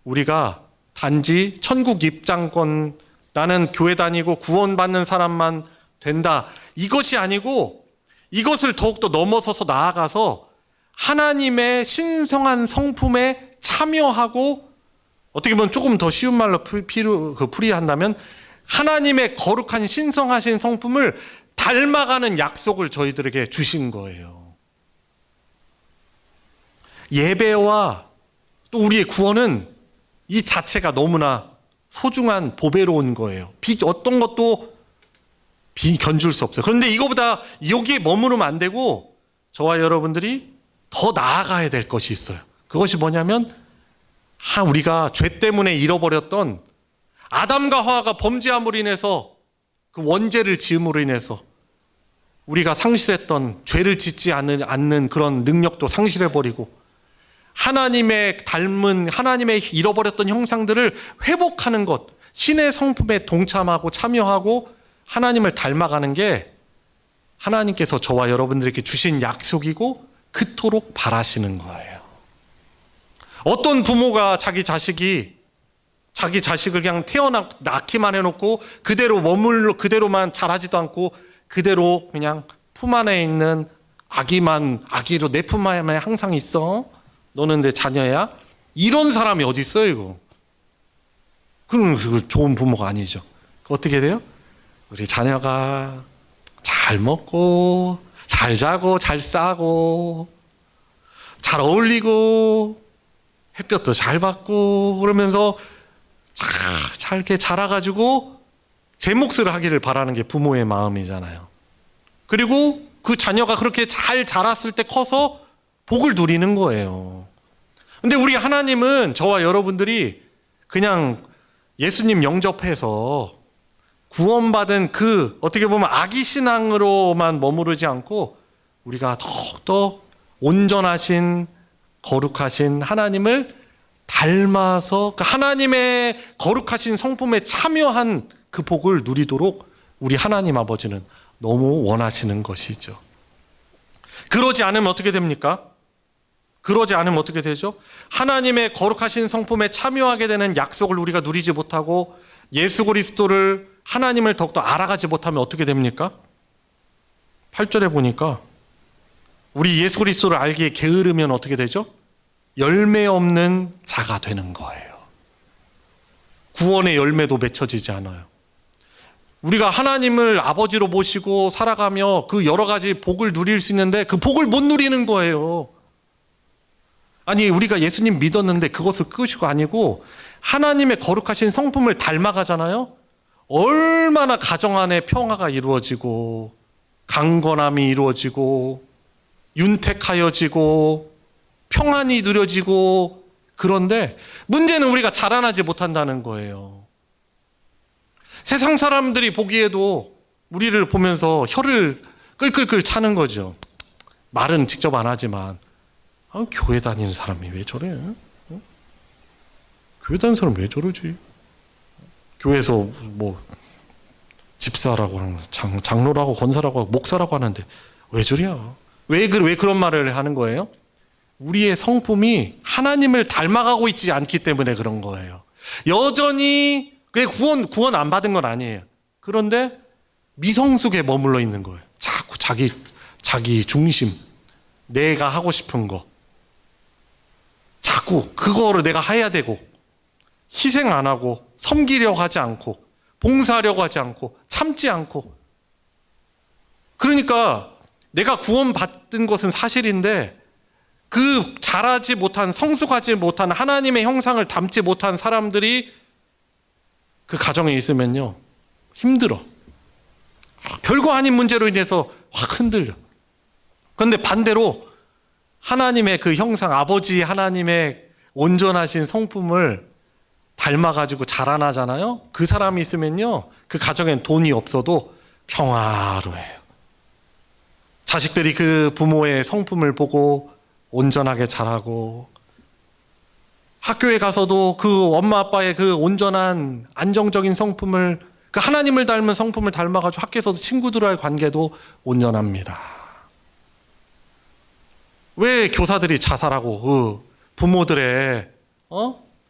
우리가 단지 천국 입장권, 나는 교회 다니고 구원받는 사람만 된다, 이것이 아니고 이것을 더욱더 넘어서서 나아가서 하나님의 신성한 성품에 참여하고, 어떻게 보면 조금 더 쉬운 말로 풀이한다면 하나님의 거룩한 신성하신 성품을 닮아가는 약속을 저희들에게 주신 거예요. 예배와 또 우리의 구원은 이 자체가 너무나 소중한 보배로운 거예요. 어떤 것도 견줄 수 없어요. 그런데 이거보다 여기에 머무르면 안 되고 저와 여러분들이 더 나아가야 될 것이 있어요. 그것이 뭐냐면 우리가 죄 때문에 잃어버렸던, 아담과 하와가 범죄함으로 인해서, 그 원죄를 지음으로 인해서 우리가 상실했던, 죄를 짓지 않는 그런 능력도 상실해버리고 하나님의 닮은, 하나님의 잃어버렸던 형상들을 회복하는 것, 신의 성품에 동참하고 참여하고 하나님을 닮아가는 게 하나님께서 저와 여러분들에게 주신 약속이고 그토록 바라시는 거예요. 어떤 부모가 자기 자식을 그냥 낳기만 해놓고 그대로만 자라지도 않고 그대로 그냥 품 안에 있는 아기로 내 품 안에 항상 있어, 너는 내 자녀야, 이런 사람이 어디 있어요 이거? 그럼 좋은 부모가 아니죠. 어떻게 돼요? 우리 자녀가 잘 먹고 잘 자고 잘 싸고 잘 어울리고 햇볕도 잘 받고 그러면서 잘 이렇게 자라가지고 제 몫을 하기를 바라는 게 부모의 마음이잖아요. 그리고 그 자녀가 그렇게 잘 자랐을 때 커서 복을 누리는 거예요. 근데 우리 하나님은 저와 여러분들이 그냥 예수님 영접해서 구원받은 어떻게 보면 아기 신앙으로만 머무르지 않고 우리가 더욱더 온전하신 거룩하신 하나님을 닮아서 그 하나님의 거룩하신 성품에 참여한 그 복을 누리도록 우리 하나님 아버지는 너무 원하시는 것이죠. 그러지 않으면 어떻게 됩니까? 그러지 않으면 어떻게 되죠? 하나님의 거룩하신 성품에 참여하게 되는 약속을 우리가 누리지 못하고 예수 그리스도를, 하나님을 더욱더 알아가지 못하면 어떻게 됩니까? 8절에 보니까 우리 예수 그리스도를 알기에 게으르면 어떻게 되죠? 열매 없는 자가 되는 거예요. 구원의 열매도 맺혀지지 않아요. 우리가 하나님을 아버지로 모시고 살아가며 그 여러 가지 복을 누릴 수 있는데 그 복을 못 누리는 거예요. 아니, 우리가 예수님 믿었는데 그것을 끝이고 아니고 하나님의 거룩하신 성품을 닮아가잖아요. 얼마나 가정 안에 평화가 이루어지고 강건함이 이루어지고 윤택하여지고 평안이 누려지고, 그런데 문제는 우리가 자라나지 못한다는 거예요. 세상 사람들이 보기에도 우리를 보면서 혀를 끌끌끌 차는 거죠. 말은 직접 안 하지만 교회 다니는 사람이 왜 저래? 교회 다니는 사람 왜 저러지? 교회에서 뭐 집사라고 하는, 장로라고 권사라고 하고 목사라고 하는데 왜 저리야? 왜 그런 말을 하는 거예요? 우리의 성품이 하나님을 닮아가고 있지 않기 때문에 그런 거예요. 여전히 구원 안 받은 건 아니에요. 그런데 미성숙에 머물러 있는 거예요. 자꾸 자기 중심, 내가 하고 싶은 거, 자꾸 그거를 내가 해야 되고 희생 안 하고 섬기려고 하지 않고 봉사하려고 하지 않고 참지 않고, 그러니까 내가 구원받은 것은 사실인데 그 자라지 못한, 성숙하지 못한, 하나님의 형상을 담지 못한 사람들이 그 가정에 있으면요 힘들어. 별거 아닌 문제로 인해서 확 흔들려. 그런데 반대로 하나님의 그 형상, 아버지 하나님의 온전하신 성품을 닮아가지고 자라나잖아요. 그 사람이 있으면요, 그 가정엔 돈이 없어도 평화로워요. 자식들이 그 부모의 성품을 보고 온전하게 자라고, 학교에 가서도 그 엄마 아빠의 그 온전한 안정적인 성품을, 그 하나님을 닮은 성품을 닮아가지고 학교에서도 친구들과의 관계도 온전합니다. 왜 교사들이 자살하고 그 부모들의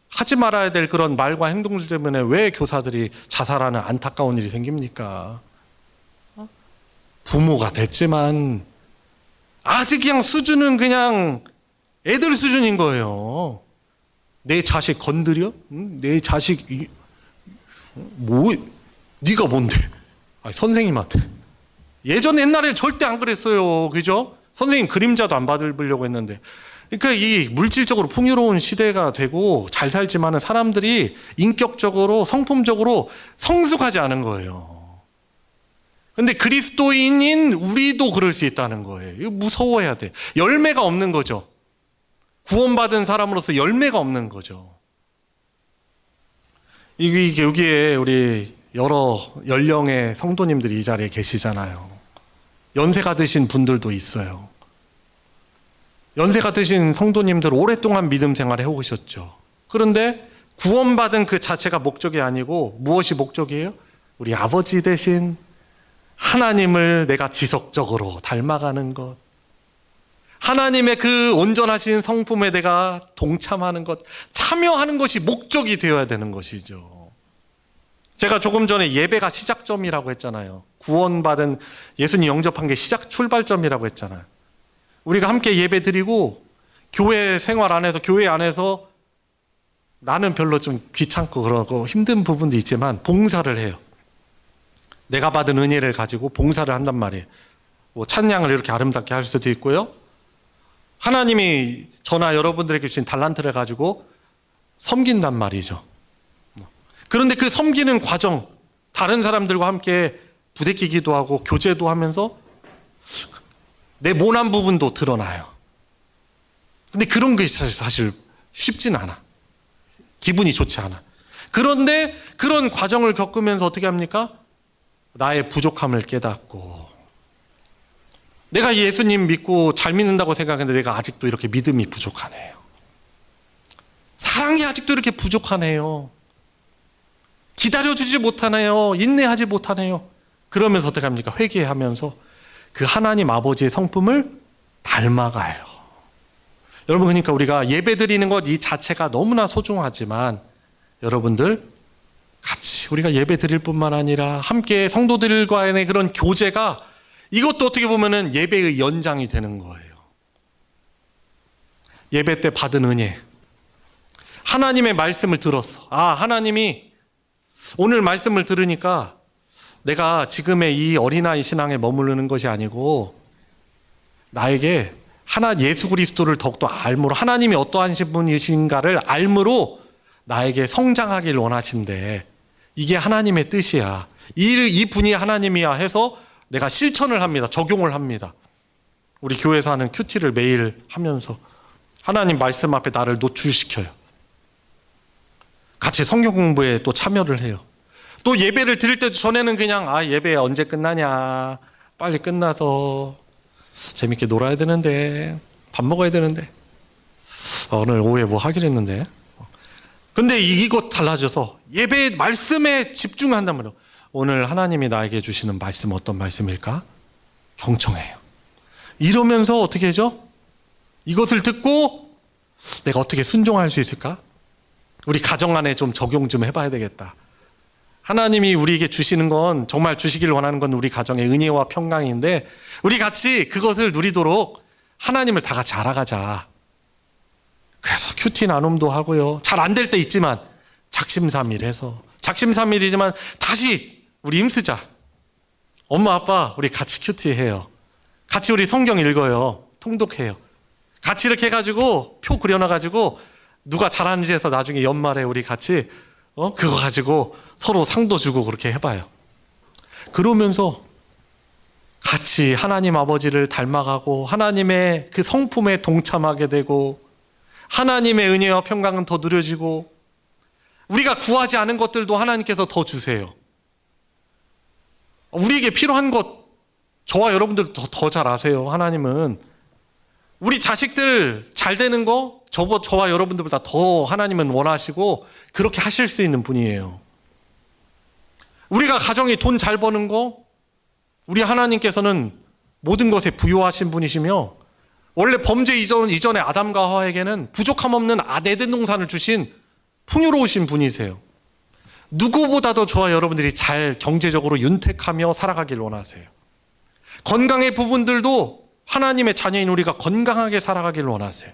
하지 말아야 될 그런 말과 행동들 때문에 왜 교사들이 자살하는 안타까운 일이 생깁니까? 부모가 됐지만 아직 그냥 수준은 그냥 애들 수준인 거예요. 내 자식 건드려? 내 자식 뭐 네가 뭔데? 아니, 선생님한테. 옛날에 절대 안 그랬어요. 그죠? 선생님 그림자도 안 받으려고 했는데. 그러니까 이 물질적으로 풍요로운 시대가 되고 잘 살지만은 사람들이 인격적으로 성품적으로 성숙하지 않은 거예요. 근데 그리스도인인 우리도 그럴 수 있다는 거예요. 이거 무서워해야 돼. 열매가 없는 거죠. 구원받은 사람으로서 열매가 없는 거죠. 이게 여기에 우리 여러 연령의 성도님들이 이 자리에 계시잖아요. 연세가 드신 분들도 있어요. 연세가 드신 성도님들 오랫동안 믿음 생활을 해오셨죠. 그런데 구원받은 그 자체가 목적이 아니고 무엇이 목적이에요? 우리 아버지 대신 하나님을 내가 지속적으로 닮아가는 것, 하나님의 그 온전하신 성품에 내가 동참하는 것, 참여하는 것이 목적이 되어야 되는 것이죠. 제가 조금 전에 예배가 시작점이라고 했잖아요. 구원받은 예수님 영접한 게 시작 출발점이라고 했잖아요. 우리가 함께 예배 드리고 교회 생활 안에서, 교회 안에서 나는 별로 좀 귀찮고 그러고 힘든 부분도 있지만 봉사를 해요. 내가 받은 은혜를 가지고 봉사를 한단 말이에요. 뭐 찬양을 이렇게 아름답게 할 수도 있고요. 하나님이 저나 여러분들에게 주신 달란트를 가지고 섬긴단 말이죠. 그런데 그 섬기는 과정, 다른 사람들과 함께 부대끼기도 하고 교제도 하면서 내 모난 부분도 드러나요. 근데 그런 게 사실 쉽진 않아. 기분이 좋지 않아. 그런데 그런 과정을 겪으면서 어떻게 합니까? 나의 부족함을 깨닫고, 내가 예수님 믿고 잘 믿는다고 생각했는데 내가 아직도 이렇게 믿음이 부족하네요. 사랑이 아직도 이렇게 부족하네요. 기다려주지 못하네요. 인내하지 못하네요. 그러면서 어떻게 합니까? 회개하면서 그 하나님 아버지의 성품을 닮아가요. 여러분, 그러니까 우리가 예배 드리는 것 이 자체가 너무나 소중하지만 여러분들 같이 우리가 예배 드릴 뿐만 아니라 함께 성도들과의 그런 교제가, 이것도 어떻게 보면은 예배의 연장이 되는 거예요. 예배 때 받은 은혜, 하나님의 말씀을 들었어. 하나님이 오늘 말씀을 들으니까 내가 지금의 이 어린아이 신앙에 머무르는 것이 아니고 나에게 예수 그리스도를 더욱더 알므로, 하나님이 어떠한 분이신가를 알므로 나에게 성장하길 원하신대. 이게 하나님의 뜻이야. 이 분이 하나님이야 해서 내가 실천을 합니다. 적용을 합니다. 우리 교회에서 하는 큐티를 매일 하면서 하나님 말씀 앞에 나를 노출시켜요. 같이 성경 공부에 또 참여를 해요. 또 예배를 드릴 때도 전에는 그냥 예배 언제 끝나냐, 빨리 끝나서 재밌게 놀아야 되는데, 밥 먹어야 되는데, 오늘 오후에 뭐 하기로 했는데. 근데 이것 달라져서 예배 말씀에 집중한단 말이에요. 오늘 하나님이 나에게 주시는 말씀 어떤 말씀일까? 경청해요. 이러면서 어떻게 하죠? 이것을 듣고 내가 어떻게 순종할 수 있을까? 우리 가정 안에 좀 적용 좀 해봐야 되겠다. 하나님이 우리에게 주시는 건, 정말 주시길 원하는 건 우리 가정의 은혜와 평강인데 우리 같이 그것을 누리도록 하나님을 다 같이 알아가자. 그래서 큐티 나눔도 하고요. 잘 안 될 때 있지만 작심삼일해서, 작심삼일이지만 다시 우리 힘쓰자. 엄마 아빠 우리 같이 큐티 해요. 같이 우리 성경 읽어요. 통독해요. 같이 이렇게 해가지고 표 그려놔가지고 누가 잘하는지 해서 나중에 연말에 우리 같이 그거 가지고 서로 상도 주고 그렇게 해봐요. 그러면서 같이 하나님 아버지를 닮아가고 하나님의 그 성품에 동참하게 되고 하나님의 은혜와 평강은 더 누려지고 우리가 구하지 않은 것들도 하나님께서 더 주세요. 우리에게 필요한 것 저와 여러분들 더 잘 아세요. 하나님은 우리 자식들 잘 되는 거 저와 여러분들보다 더 하나님은 원하시고 그렇게 하실 수 있는 분이에요. 우리가 가정이 돈 잘 버는 거 우리 하나님께서는 모든 것에 부요하신 분이시며 원래 범죄 이전에 아담과 하와에게는 부족함 없는 에덴 동산을 주신 풍요로우신 분이세요. 누구보다도 저와 여러분들이 잘 경제적으로 윤택하며 살아가길 원하세요. 건강의 부분들도 하나님의 자녀인 우리가 건강하게 살아가길 원하세요.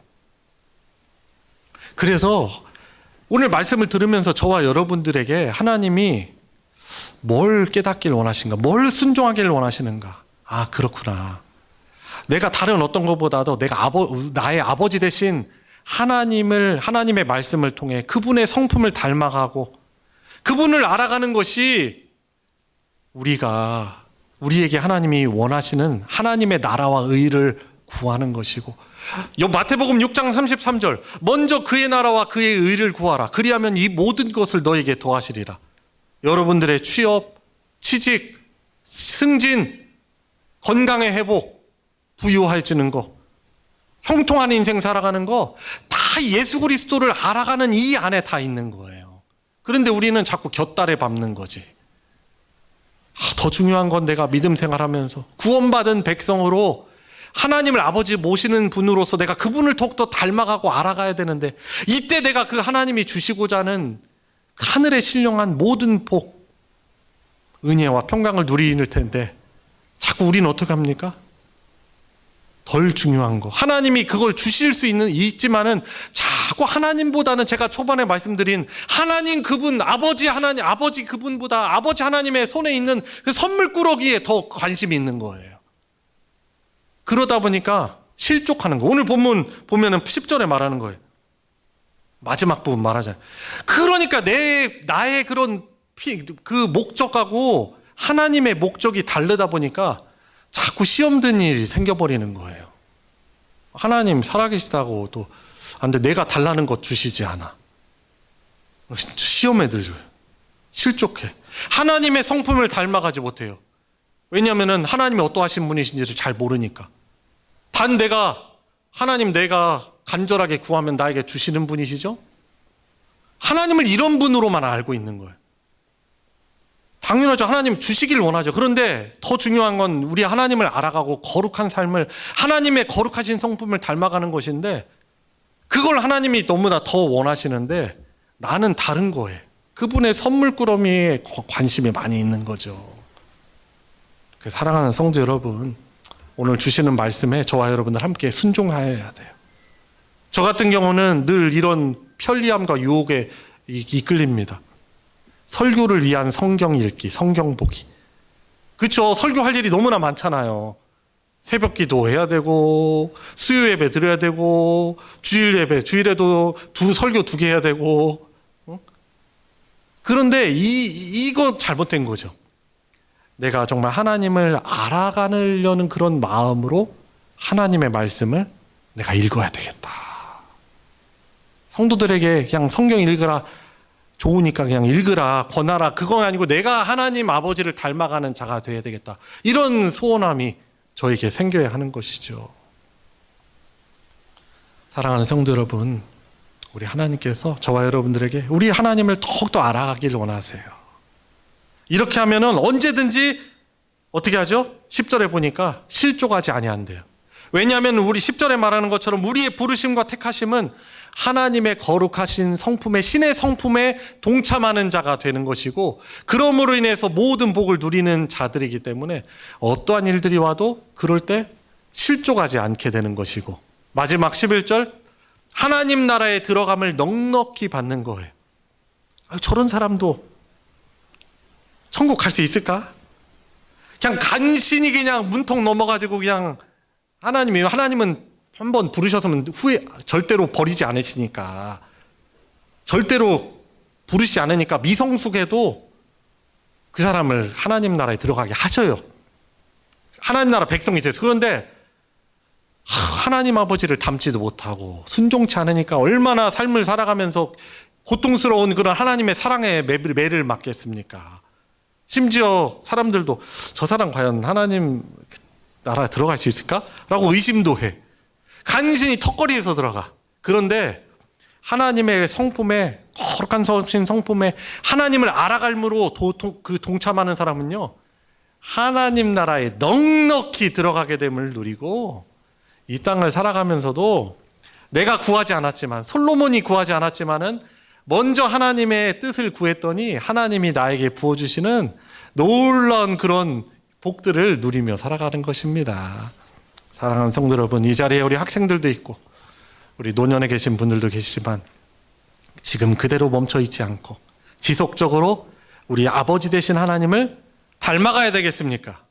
그래서 오늘 말씀을 들으면서 저와 여러분들에게 하나님이 뭘 깨닫길 원하신가, 뭘 순종하길 원하시는가. 아, 그렇구나. 내가 다른 어떤 것보다도 나의 아버지 대신 하나님의 말씀을 통해 그분의 성품을 닮아가고 그분을 알아가는 것이 우리에게 하나님이 원하시는 하나님의 나라와 의를 구하는 것이고, 마태복음 6장 33절 먼저 그의 나라와 그의 의를 구하라. 그리하면 이 모든 것을 너에게 더하시리라. 여러분들의 취업, 취직, 승진, 건강의 회복, 부유해지는 거, 형통한 인생 살아가는 거 다 예수 그리스도를 알아가는 이 안에 다 있는 거예요. 그런데 우리는 자꾸 곁다리 밟는 거지. 더 중요한 건 내가 믿음 생활하면서 구원받은 백성으로 하나님을 아버지 모시는 분으로서 내가 그분을 더욱더 닮아가고 알아가야 되는데, 이때 내가 그 하나님이 주시고자 하는 하늘에 신령한 모든 복, 은혜와 평강을 누리는 텐데 자꾸 우리는 어떻게 합니까? 덜 중요한 거, 하나님이 그걸 주실 수 있지만은 자꾸 하나님보다는 제가 초반에 말씀드린 하나님 그분, 아버지 그분보다 아버지 하나님의 손에 있는 그 선물꾸러기에 더 관심이 있는 거예요. 그러다 보니까 실족하는 거. 오늘 본문 보면은 10절에 말하는 거예요. 마지막 부분 말하잖아요. 그러니까 나의 그 목적하고 하나님의 목적이 다르다 보니까 자꾸 시험 든 일이 생겨버리는 거예요. 하나님 살아계시다고 또 안돼, 내가 달라는 것 주시지 않아. 시험에 들려요. 실족해. 하나님의 성품을 닮아가지 못해요. 왜냐하면 하나님이 어떠하신 분이신지를 잘 모르니까. 단 내가 간절하게 구하면 나에게 주시는 분이시죠? 하나님을 이런 분으로만 알고 있는 거예요. 당연하죠. 하나님 주시길 원하죠. 그런데 더 중요한 건 우리 하나님을 알아가고 거룩한 삶을, 하나님의 거룩하신 성품을 닮아가는 것인데, 그걸 하나님이 너무나 더 원하시는데 나는 다른 거예요. 그분의 선물꾸러미에 관심이 많이 있는 거죠. 사랑하는 성도 여러분, 오늘 주시는 말씀에 저와 여러분들 함께 순종하여야 돼요. 저 같은 경우는 늘 이런 편리함과 유혹에 이끌립니다. 설교를 위한 성경 읽기, 성경 보기. 그렇죠. 설교할 일이 너무나 많잖아요. 새벽 기도 해야 되고, 수요 예배 드려야 되고, 주일에도 설교 2개 해야 되고. 그런데 이거 잘못된 거죠. 내가 정말 하나님을 알아가려는 그런 마음으로 하나님의 말씀을 내가 읽어야 되겠다. 성도들에게 그냥 성경 읽으라, 좋으니까 그냥 읽으라, 권하라, 그건 아니고 내가 하나님 아버지를 닮아가는 자가 되어야 되겠다. 이런 소원함이 저에게 생겨야 하는 것이죠. 사랑하는 성도 여러분, 우리 하나님께서 저와 여러분들에게 우리 하나님을 더욱더 알아가기를 원하세요. 이렇게 하면은 언제든지 어떻게 하죠? 10절에 보니까 실족하지 아니한대요. 왜냐하면 우리 10절에 말하는 것처럼 우리의 부르심과 택하심은 하나님의 거룩하신 성품의, 신의 성품에 동참하는 자가 되는 것이고, 그러므로 인해서 모든 복을 누리는 자들이기 때문에 어떠한 일들이 와도 그럴 때 실족하지 않게 되는 것이고, 마지막 11절, 하나님 나라에 들어감을 넉넉히 받는 거예요. 저런 사람도 천국 갈 수 있을까? 그냥 간신히 그냥 문통 넘어가지고 그냥 하나님은 한번 부르셨으면 후에 절대로 버리지 않으시니까, 절대로 부르시지 않으니까 미성숙해도 그 사람을 하나님 나라에 들어가게 하셔요. 하나님 나라 백성이 돼서. 그런데 하나님 아버지를 닮지도 못하고 순종치 않으니까 얼마나 삶을 살아가면서 고통스러운 그런 하나님의 사랑의 매를 맞겠습니까? 심지어 사람들도 저 사람 과연 하나님 나라에 들어갈 수 있을까? 라고 의심도 해. 간신히 턱걸이에서 들어가. 그런데 하나님의 성품에, 거룩한 성품에 하나님을 알아갈므로 동참하는 사람은요, 하나님 나라에 넉넉히 들어가게 됨을 누리고, 이 땅을 살아가면서도 내가 구하지 않았지만, 솔로몬이 구하지 않았지만은 먼저 하나님의 뜻을 구했더니 하나님이 나에게 부어주시는 놀라운 그런 복들을 누리며 살아가는 것입니다. 사랑하는 성도 여러분, 이 자리에 우리 학생들도 있고 우리 노년에 계신 분들도 계시지만 지금 그대로 멈춰 있지 않고 지속적으로 우리 아버지 되신 하나님을 닮아가야 되겠습니까?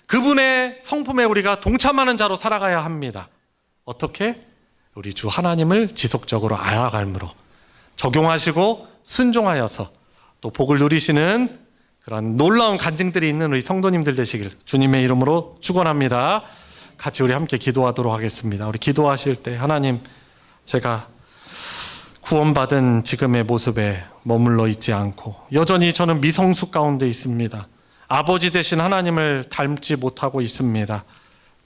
그분의 성품에 우리가 동참하는 자로 살아가야 합니다. 어떻게? 우리 주 하나님을 지속적으로 알아갈므로 적용하시고 순종하여서 또 복을 누리시는 그런 놀라운 간증들이 있는 우리 성도님들 되시길 주님의 이름으로 축원합니다. 같이 우리 함께 기도하도록 하겠습니다. 우리 기도하실 때 하나님, 제가 구원받은 지금의 모습에 머물러 있지 않고 여전히 저는 미성숙 가운데 있습니다. 아버지 되신 하나님을 닮지 못하고 있습니다.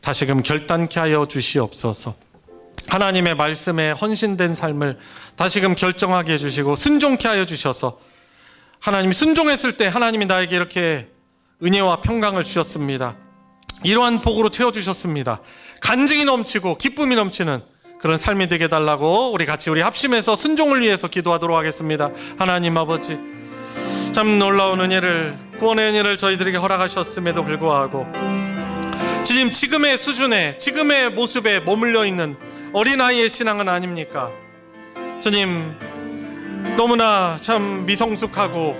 다시금 결단케 하여 주시옵소서. 하나님의 말씀에 헌신된 삶을 다시금 결정하게 해주시고 순종케 하여 주셔서 하나님이 순종했을 때 하나님이 나에게 이렇게 은혜와 평강을 주셨습니다. 이러한 복으로 채워주셨습니다. 간증이 넘치고 기쁨이 넘치는 그런 삶이 되게 해달라고 우리 같이 우리 합심해서 순종을 위해서 기도하도록 하겠습니다. 하나님 아버지, 참 놀라운 은혜를, 구원의 은혜를 저희들에게 허락하셨음에도 불구하고 주님, 지금의 수준에, 지금의 모습에 머물러 있는 어린아이의 신앙은 아닙니까? 주님, 너무나 참 미성숙하고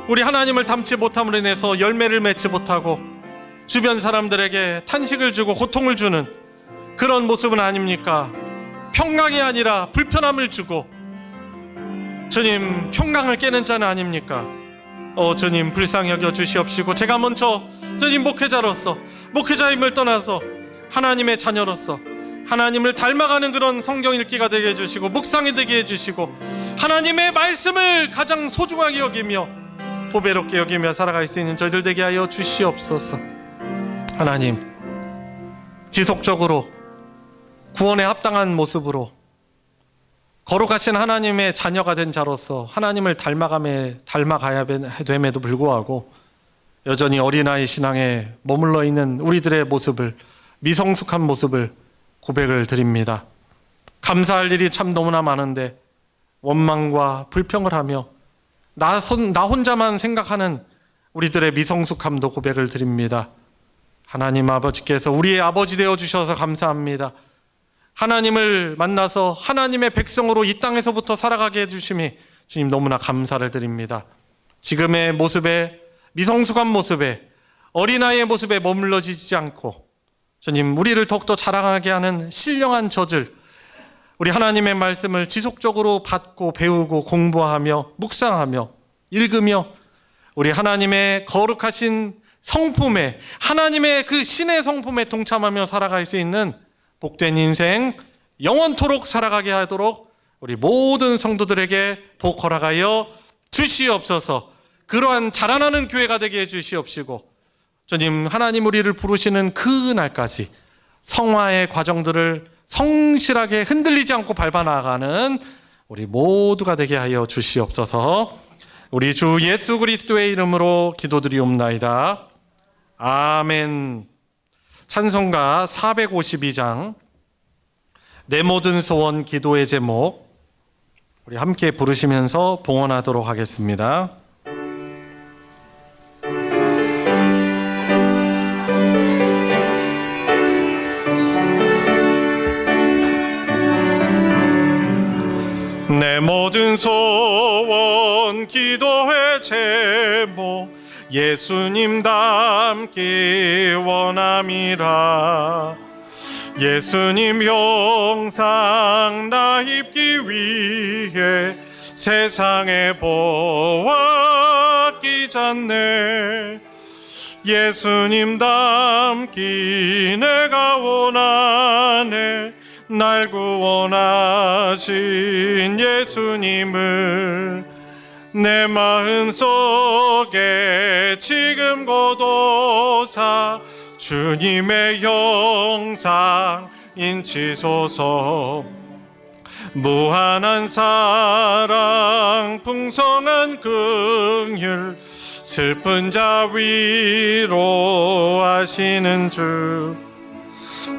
우리 하나님을 닮지 못함으로 인해서 열매를 맺지 못하고 주변 사람들에게 탄식을 주고 고통을 주는 그런 모습은 아닙니까? 평강이 아니라 불편함을 주고 주님, 평강을 깨는 자는 아닙니까? 주님, 불쌍히 여겨 주시옵시고 제가 먼저 주님 목회자로서, 목회자임을 떠나서 하나님의 자녀로서 하나님을 닮아가는 그런 성경 읽기가 되게 해주시고 묵상이 되게 해주시고 하나님의 말씀을 가장 소중하게 여기며 보배롭게 여기며 살아갈 수 있는 저희들 되게 하여 주시옵소서. 하나님, 지속적으로 구원에 합당한 모습으로 거룩하신 하나님의 자녀가 된 자로서 하나님을 닮아가야 됨에도 불구하고 여전히 어린아이 신앙에 머물러 있는 우리들의 모습을, 미성숙한 모습을 고백을 드립니다. 감사할 일이 참 너무나 많은데 원망과 불평을 하며 나 혼자만 생각하는 우리들의 미성숙함도 고백을 드립니다. 하나님 아버지께서 우리의 아버지 되어 주셔서 감사합니다. 하나님을 만나서 하나님의 백성으로 이 땅에서부터 살아가게 해주심이 주님 너무나 감사를 드립니다. 지금의 모습에, 미성숙한 모습에, 어린아이의 모습에 머물러지지 않고 주님, 우리를 더욱더 자랑하게 하는 신령한 젖을, 우리 하나님의 말씀을 지속적으로 받고 배우고 공부하며 묵상하며 읽으며 우리 하나님의 거룩하신 성품에, 하나님의 그 신의 성품에 동참하며 살아갈 수 있는 복된 인생 영원토록 살아가게 하도록 우리 모든 성도들에게 복 허락하여 주시옵소서. 그러한 자라나는 교회가 되게 해 주시옵시고 주님, 하나님 우리를 부르시는 그 날까지 성화의 과정들을 성실하게 흔들리지 않고 밟아 나가는 우리 모두가 되게 하여 주시옵소서. 우리 주 예수 그리스도의 이름으로 기도드리옵나이다. 아멘. 찬송가 452장 내 모든 소원 기도의 제목 우리 함께 부르시면서 봉헌하도록 하겠습니다. 내 모든 소원 기도의 제목 예수님 닮기 원함이라. 예수님 형상 나 입기 위해 세상에 보았기 전에 예수님 닮기 내가 원하네. 날 구원하신 예수님을 내 마음속에 지금 거둬사 주님의 형상 인치소서. 무한한 사랑 풍성한 긍휼 슬픈 자 위로하시는 주.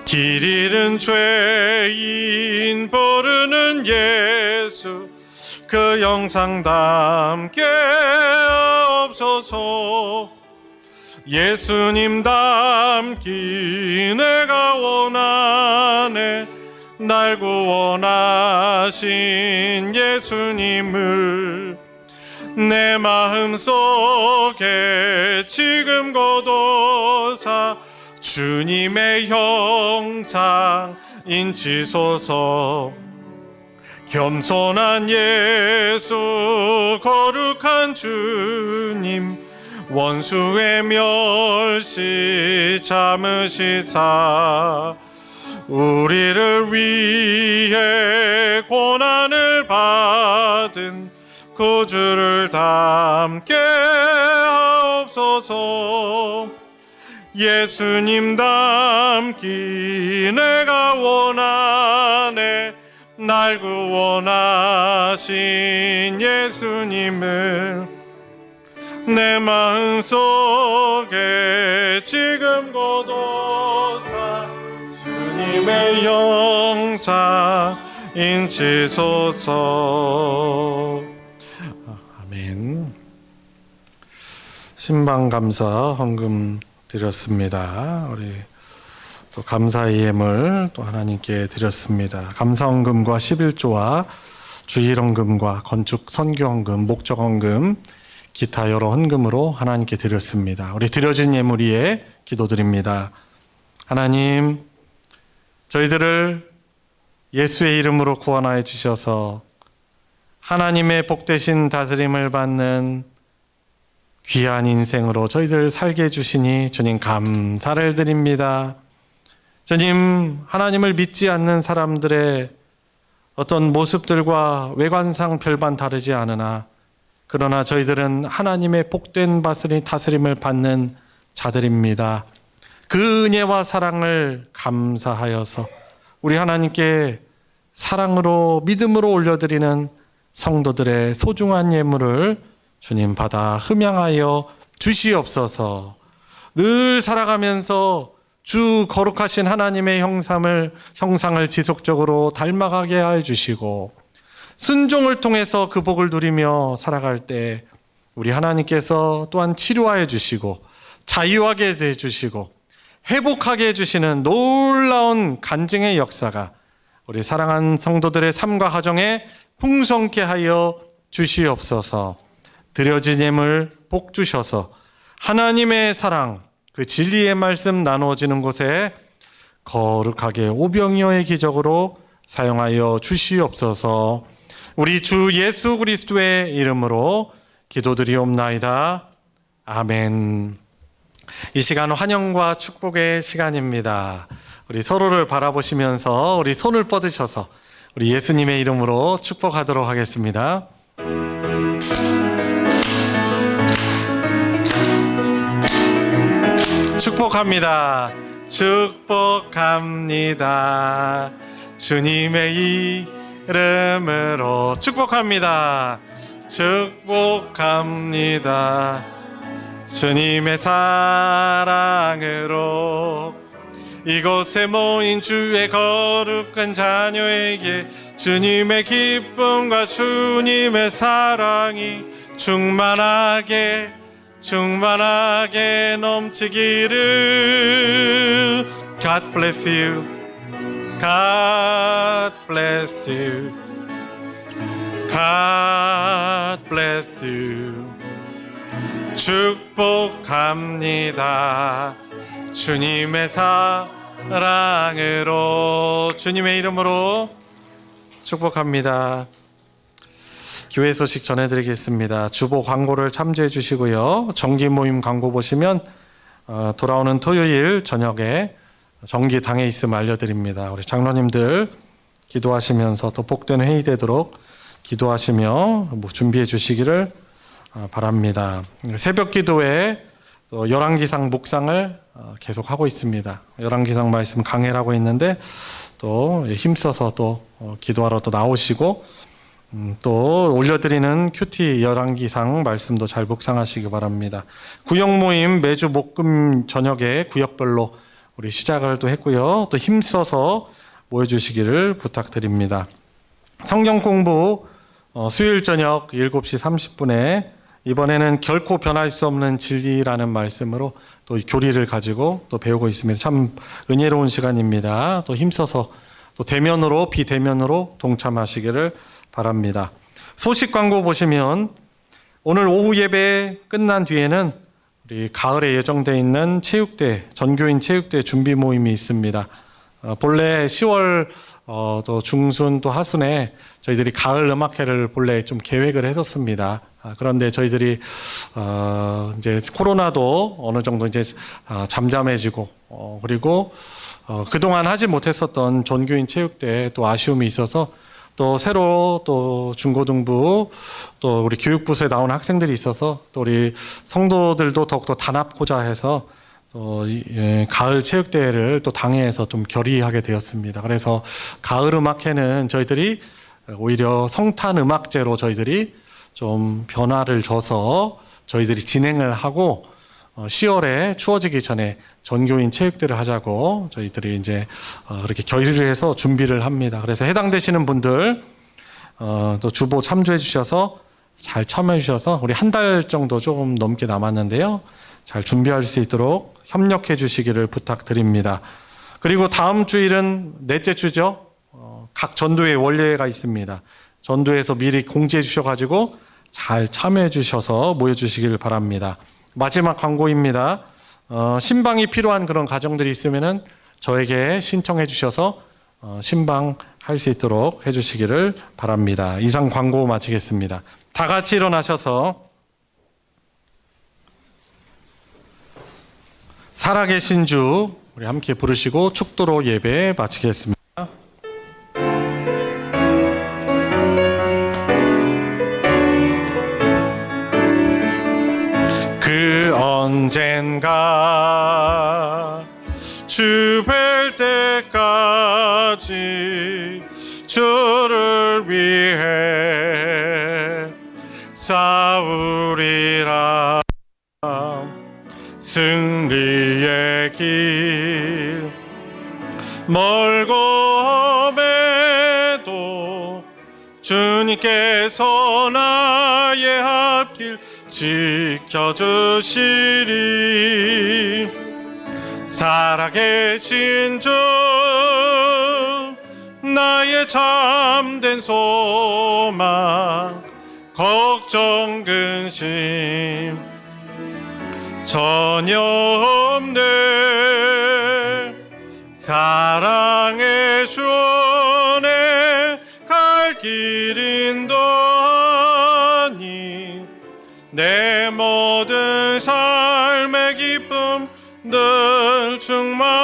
길 잃은 죄인 부르는 예수 그 영상 담게 없소서. 예수님 닮기 내가 원하네. 날 구원하신 예수님을 내 마음속에 지금 거둬사 주님의 형상 인치소서. 겸손한 예수 거룩한 주님 원수의 멸시 참으시사 우리를 위해 고난을 받은 구주를 닮게 하옵소서. 예수님 닮기 내가 원하네. 날 구원하신 예수님을 내 마음속에 지금 거둬사 주님의 영상 인치소서. 아멘. 신방감사 헌금 드렸습니다. 우리 또 감사의 예물 또 하나님께 드렸습니다. 감사헌금과 11조와 주일헌금과 건축 선교헌금, 목적헌금, 기타 여러 헌금으로 하나님께 드렸습니다. 우리 드려진 예물 위에 기도드립니다. 하나님, 저희들을 예수의 이름으로 구원하여 주셔서 하나님의 복되신 다스림을 받는 귀한 인생으로 저희들 살게 해주시니 주님 감사를 드립니다. 주님, 하나님을 믿지 않는 사람들의 어떤 모습들과 외관상 별반 다르지 않으나 그러나 저희들은 하나님의 복된 다스림을 받는 자들입니다. 그 은혜와 사랑을 감사하여서 우리 하나님께 사랑으로 믿음으로 올려드리는 성도들의 소중한 예물을 주님 받아 흠양하여 주시옵소서. 늘 살아가면서 주 거룩하신 하나님의 형상을 지속적으로 닮아가게 하여 주시고 순종을 통해서 그 복을 누리며 살아갈 때 우리 하나님께서 또한 치료하여 주시고 자유하게 해주시고 회복하게 해주시는 놀라운 간증의 역사가 우리 사랑하는 성도들의 삶과 가정에 풍성케 하여 주시옵소서. 드려진 예물 복 주셔서 하나님의 사랑, 그 진리의 말씀 나누어지는 곳에 거룩하게 오병이어의 기적으로 사용하여 주시옵소서. 우리 주 예수 그리스도의 이름으로 기도드리옵나이다. 아멘. 이 시간 환영과 축복의 시간입니다. 우리 서로를 바라보시면서 우리 손을 뻗으셔서 우리 예수님의 이름으로 축복하도록 하겠습니다. 축복합니다. 축복합니다. 주님의 이름으로 축복합니다. 축복합니다. 주님의 사랑으로 이곳에 모인 주의 거룩한 자녀에게 주님의 기쁨과 주님의 사랑이 충만하게 넘치기를. God bless you. God bless you. God bless you. 축복합니다. 주님의 사랑으로 주님의 이름으로 축복합니다. 교회 소식 전해드리겠습니다. 주보 광고를 참조해 주시고요. 정기 모임 광고 보시면 돌아오는 토요일 저녁에 정기당에 있음을 알려드립니다. 우리 장로님들 기도하시면서 또 복된 회의 되도록 기도하시며 준비해 주시기를 바랍니다. 새벽 기도에 또 열왕기상 묵상을 계속하고 있습니다. 열왕기상 말씀 강해를 하고 있는데 또 힘써서 또 기도하러 또 나오시고 또 올려드리는 큐티 열왕기상 말씀도 잘 묵상하시기 바랍니다. 구역 모임 매주 목금 저녁에 구역별로 우리 시작을 또 했고요. 또 힘써서 모여주시기를 부탁드립니다. 성경 공부 수요일 저녁 7시 30분에 이번에는 결코 변할 수 없는 진리라는 말씀으로 또 교리를 가지고 또 배우고 있습니다. 참 은혜로운 시간입니다. 또 힘써서 또 대면으로 비대면으로 동참하시기를 바랍니다. 소식 광고 보시면 오늘 오후 예배 끝난 뒤에는 우리 가을에 예정되어 있는 체육대, 전교인 체육대 준비 모임이 있습니다. 본래 10월 또 중순 또 하순에 저희들이 가을 음악회를 본래 좀 계획을 했었습니다. 그런데 저희들이 이제 코로나도 어느 정도 이제 잠잠해지고 그리고 그동안 하지 못했었던 전교인 체육대에 또 아쉬움이 있어서 또 새로 또 중고등부 또 우리 교육부서에 나온 학생들이 있어서 또 우리 성도들도 더욱더 단합고자 해서 또 가을 체육대회를 또 당회에서 좀 결의하게 되었습니다. 그래서 가을 음악회는 저희들이 오히려 성탄 음악제로 저희들이 좀 변화를 줘서 저희들이 진행을 하고 10월에 추워지기 전에 전교인 체육대회를 하자고 저희들이 이제 그렇게 결의를 해서 준비를 합니다. 그래서 해당되시는 분들 또 주보 참조해 주셔서 잘 참여해 주셔서 우리 한 달 정도 조금 넘게 남았는데요. 잘 준비할 수 있도록 협력해 주시기를 부탁드립니다. 그리고 다음 주일은 넷째 주죠. 각 전도회 원례가 있습니다. 전도회에서 미리 공지해 주셔가지고 잘 참여해 주셔서 모여주시기를 바랍니다. 마지막 광고입니다. 신방이 필요한 그런 가정들이 있으면은 저에게 신청해 주셔서 신방할 수 있도록 해주시기를 바랍니다. 이상 광고 마치겠습니다. 다 같이 일어나셔서 살아계신 주 우리 함께 부르시고 축도로 예배 마치겠습니다. 그 언젠가 주 뵐 때까지 주를 위해 싸우리라. 승리의 길 멀고 험해도 주님께서 나의 앞길 지켜주시리. 살아계신 주 나의 참된 소망 걱정 근심 전혀 없네. 사랑의 주 안에 갈 길 인도하니 내 모든 삶의 기쁨 늘 충만하네.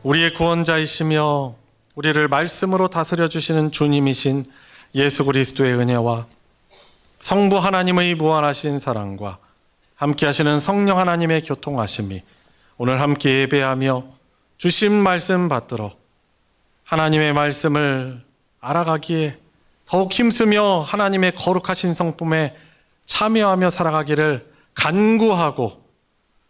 우리의 구원자이시며 우리를 말씀으로 다스려 주시는 주님이신 예수 그리스도의 은혜와 성부 하나님의 무한하신 사랑과 함께 하시는 성령 하나님의 교통하심이 오늘 함께 예배하며 주신 말씀 받들어 하나님의 말씀을 알아가기에 더욱 힘쓰며 하나님의 거룩하신 성품에 참여하며 살아가기를 간구하고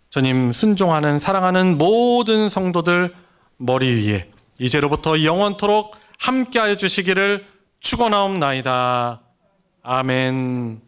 주님 순종하는 사랑하는 모든 성도들 머리 위에 이제로부터 영원토록 함께하여 주시기를 축원하옵나이다. 아멘.